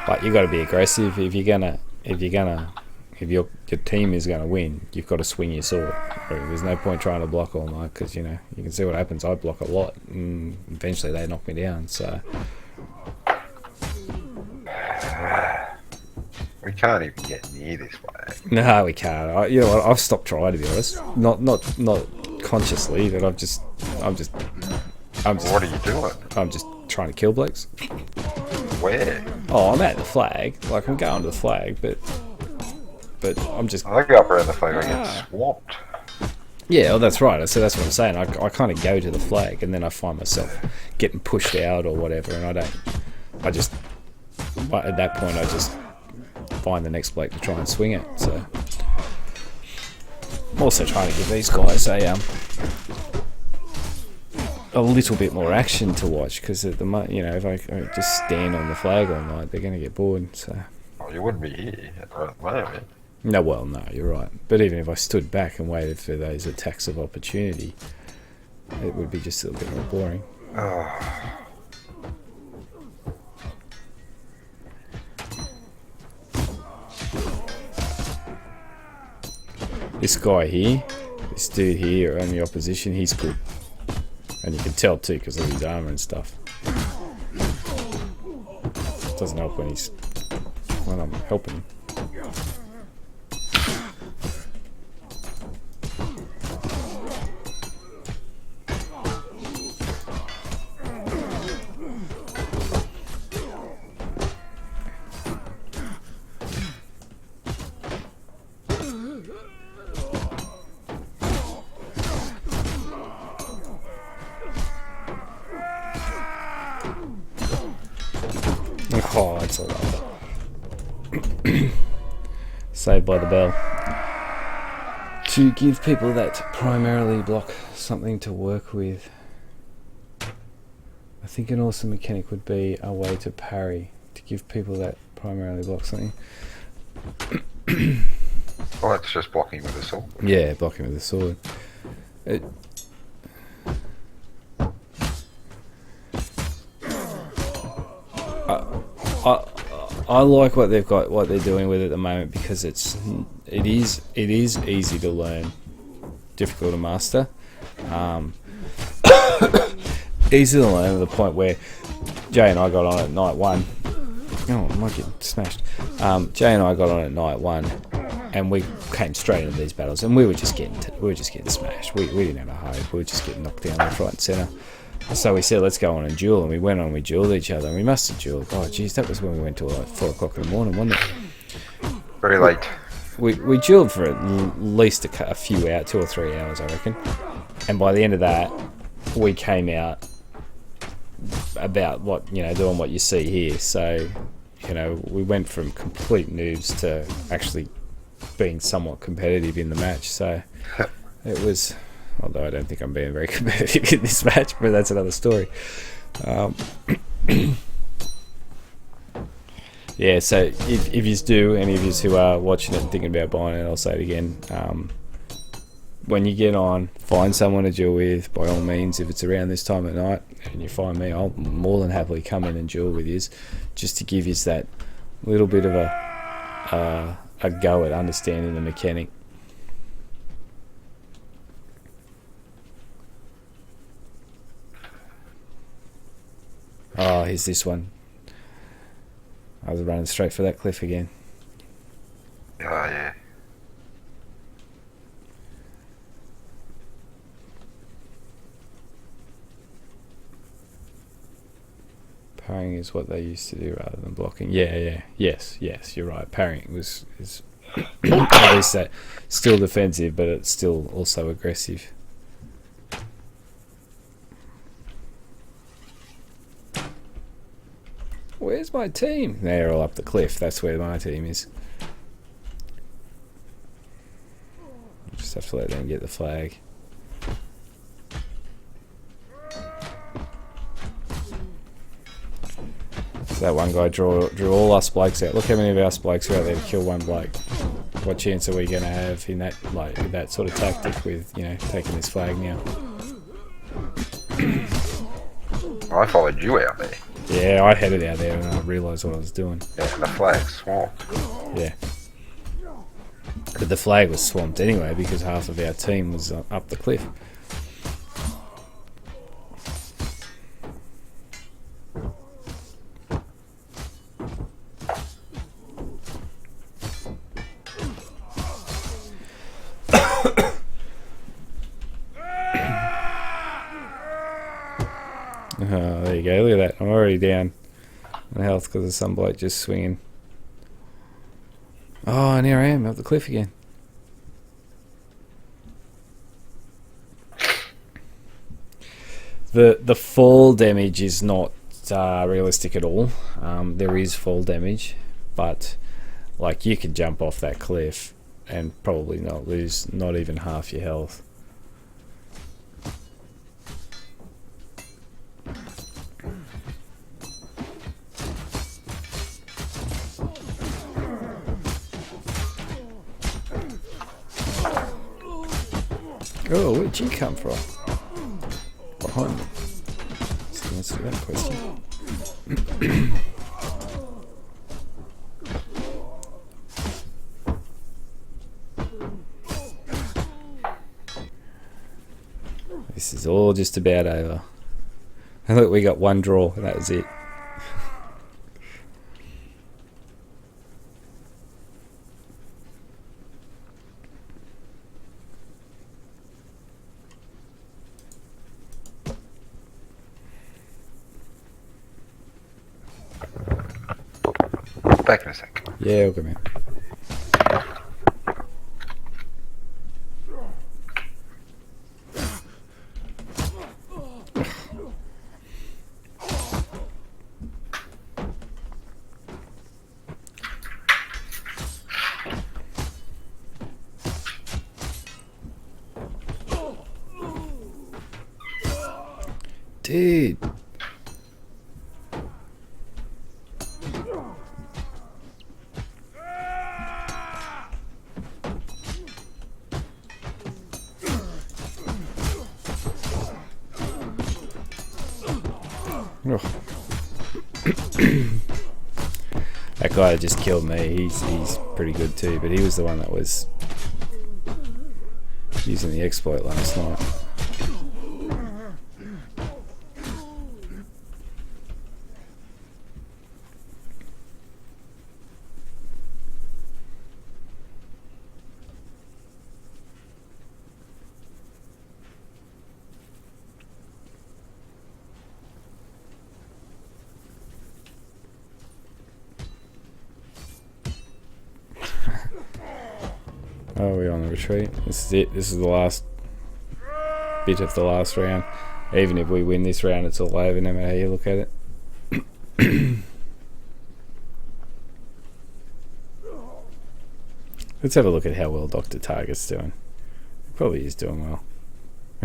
But you got to be aggressive if your team is gonna win. You've got to swing your sword. There's no point trying to block all night because you can see what happens. I block a lot, and eventually they knock me down. So we can't even get near this way. no, we can't. I've stopped trying, to be honest. Not consciously, but I'm just. What are you doing? I'm just trying to kill blokes. Where? Oh, I'm at the flag. Like I'm going to the flag, but I'm just. I go up around the flag. I get swamped. Yeah, well, that's right. So that's what I'm saying. I kind of go to the flag, and then I find myself getting pushed out or whatever, and at that point, I just find the next bloke to try and swing it. So I'm also trying to give these guys a little bit more action to watch because at the moment, if I just stand on the flag all night, they're going to get bored. So. Oh, you wouldn't be here at the moment. No, well, no, you're right. But even if I stood back and waited for those attacks of opportunity, it would be just a little bit more boring. Oh. This guy here, this dude here on the opposition, he's good. And you can tell too because of his armor and stuff. Doesn't help when I'm helping him. Oh, it's alright. Saved by the bell. To give people that primarily block something to work with. I think an awesome mechanic would be a way to parry. To give people that primarily block something. Well, that's just blocking with a sword. Yeah, blocking with a sword. I like what they've got, what they're doing with it at the moment because it is easy to learn, difficult to master. Easy to learn to the point where Jay and I got on at night one, Oh, I'm not getting smashed. Jay and I got on at night 1, and we came straight into these battles, and we were just getting smashed. We didn't have a hope. We were just getting knocked down left, right, and centre. So we said, let's go on and duel, and we went on and we duelled each other, and we must have duelled. Oh, jeez, that was when we went till like 4 o'clock in the morning, wasn't it? Very late. We duelled for at least a few hours, 2 or 3 hours, I reckon. And by the end of that, we came out about doing what you see here. So, we went from complete noobs to actually being somewhat competitive in the match. So it was, although I don't think I'm being very competitive in this match, but that's another story. Yeah, so if you do, any of you who are watching it and thinking about buying it, I'll say it again. When you get on, find someone to duel with, by all means. If it's around this time at night and you find me, I'll more than happily come in and duel with you, just to give you that little bit of a go at understanding the mechanic. Oh, here's this one. I was running straight for that cliff again. Oh, yeah. Parrying is what they used to do rather than blocking. Yes, you're right. Parrying is at least that still defensive, but it's still also aggressive. Where's my team? They're all up the cliff. That's where my team is. Just have to let them get the flag. So that one guy drew all us blokes out. Look how many of us blokes are out there to kill one bloke. What chance are we going to have in that, with that sort of tactic with, taking this flag now? I followed you out there. Yeah, I headed out there and I realised what I was doing. Yeah, the flag swamped. Yeah. But the flag was swamped anyway because half of our team was up the cliff. Oh, there you go, look at that. I'm already down on health because of some bloke just swinging. Oh, and here I am up the cliff again. The fall damage is not realistic at all. There is fall damage, but you could jump off that cliff and probably not lose not even half your health. Oh, where'd you come from? Behind me. So let's answer that question. This is all just about over. And look, we got one draw, and that was it. Back in a sec. Yeah, we'll come in. Dude. That guy that just killed me, he's pretty good too, but he was the one that was using the exploit last night. Oh, we're on the retreat. This is it. This is the last bit of the last round. Even if we win this round, it's all over no matter how you look at it. Let's have a look at how well Dr. Target's doing. He probably is doing well.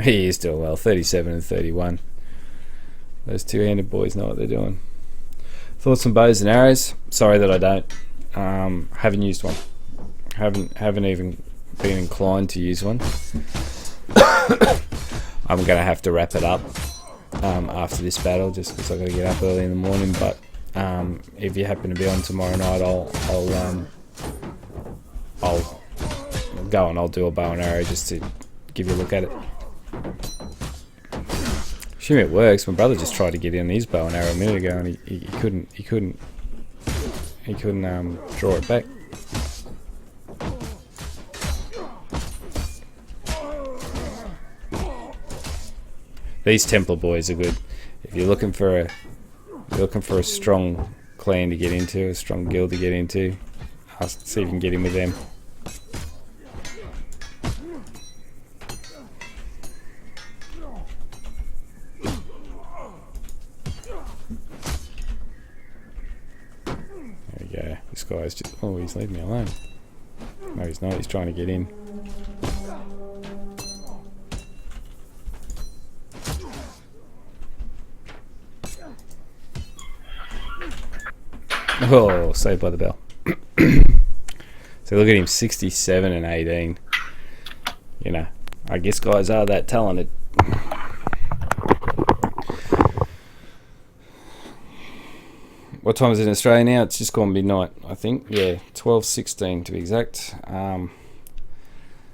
He is doing well. 37 and 31. Those two-handed boys know what they're doing. Thoughts on bows and arrows? Sorry that I don't. Haven't used one. Haven't even been inclined to use one. I'm going to have to wrap it up after this battle, just because I've got to get up early in the morning. But if you happen to be on tomorrow night, I'll go and I'll do a bow and arrow just to give you a look at it. Assume it works. My brother just tried to get in his bow and arrow a minute ago, and he couldn't draw it back. These Templar boys are good. If you're looking for a strong clan to get into, a strong guild to get into, I'll see if you can get in with them. There we go. This guy's just... Oh, he's leaving me alone. No, he's not. He's trying to get in. Oh, saved by the bell. So look at him, 67 and 18. You know, I guess guys are that talented. What time is it in Australia now? It's just gone midnight, I think. Yeah, 12:16 to be exact.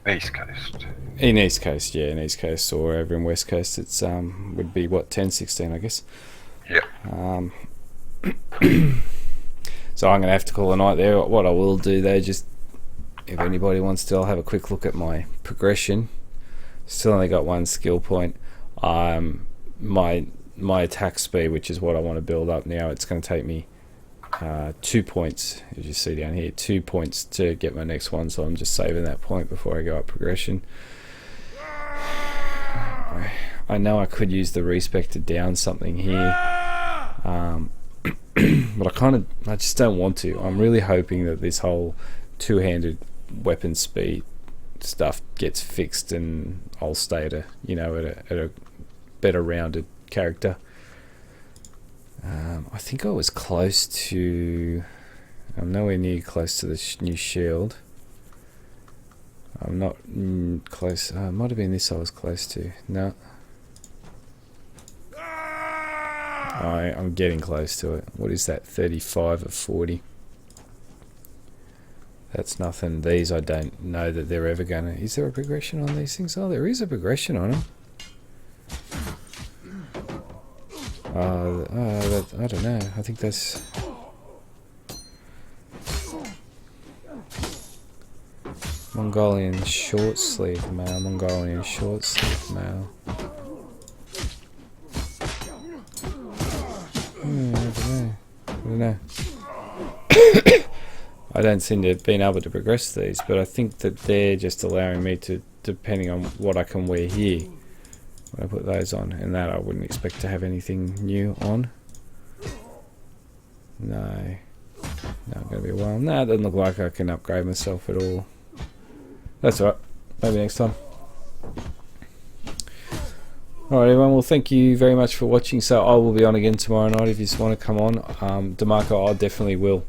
East Coast. In East Coast, yeah, in East Coast, or over in West Coast, it's would be what, 10:16, I guess. Yeah. So I'm going to have to call a night there. What I will do though, just if anybody wants to, I'll have a quick look at my progression. Still only got one skill point. My attack speed, which is what I want to build up now, it's going to take me 2 points, as you see down here, 2 points to get my next one. So I'm just saving that point before I go up progression. I know I could use the respec to down something here. But I just don't want to. I'm really hoping that this whole two-handed weapon speed stuff gets fixed, and I'll stay at a better rounded character. I think I was close to... I'm nowhere near close to the new shield. I'm not close. Might have been this I was close to. No. I'm getting close to it. What is that? 35 of 40. That's nothing. These I don't know that they're ever gonna... Is there a progression on these things? Oh, there is a progression on them. I don't know. I think that's... Mongolian short sleeve male. Mongolian short sleeve male. I don't know. I don't seem to have been able to progress these, but I think that they're just allowing me to, depending on what I can wear here, when I put those on, and that I wouldn't expect to have anything new on. No, I'm going to be a while. No, it doesn't look like I can upgrade myself at all. That's alright. Maybe next time. Alright everyone, well thank you very much for watching. So I will be on again tomorrow night if you just want to come on. DeMarco, I definitely will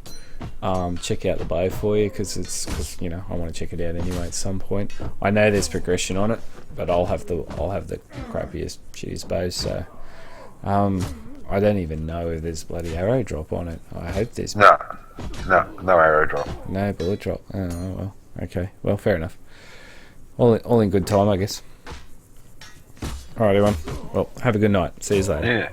check out the bow for you, because you know, I want to check it out anyway at some point. I know there's progression on it, but I'll have the crappiest, shittiest bows. So I don't even know if there's bloody arrow drop on it. I hope there's no arrow drop. No bullet drop. Oh well, okay. Well, fair enough. All in good time, I guess. Alright everyone, well have a good night, see you later. Yeah.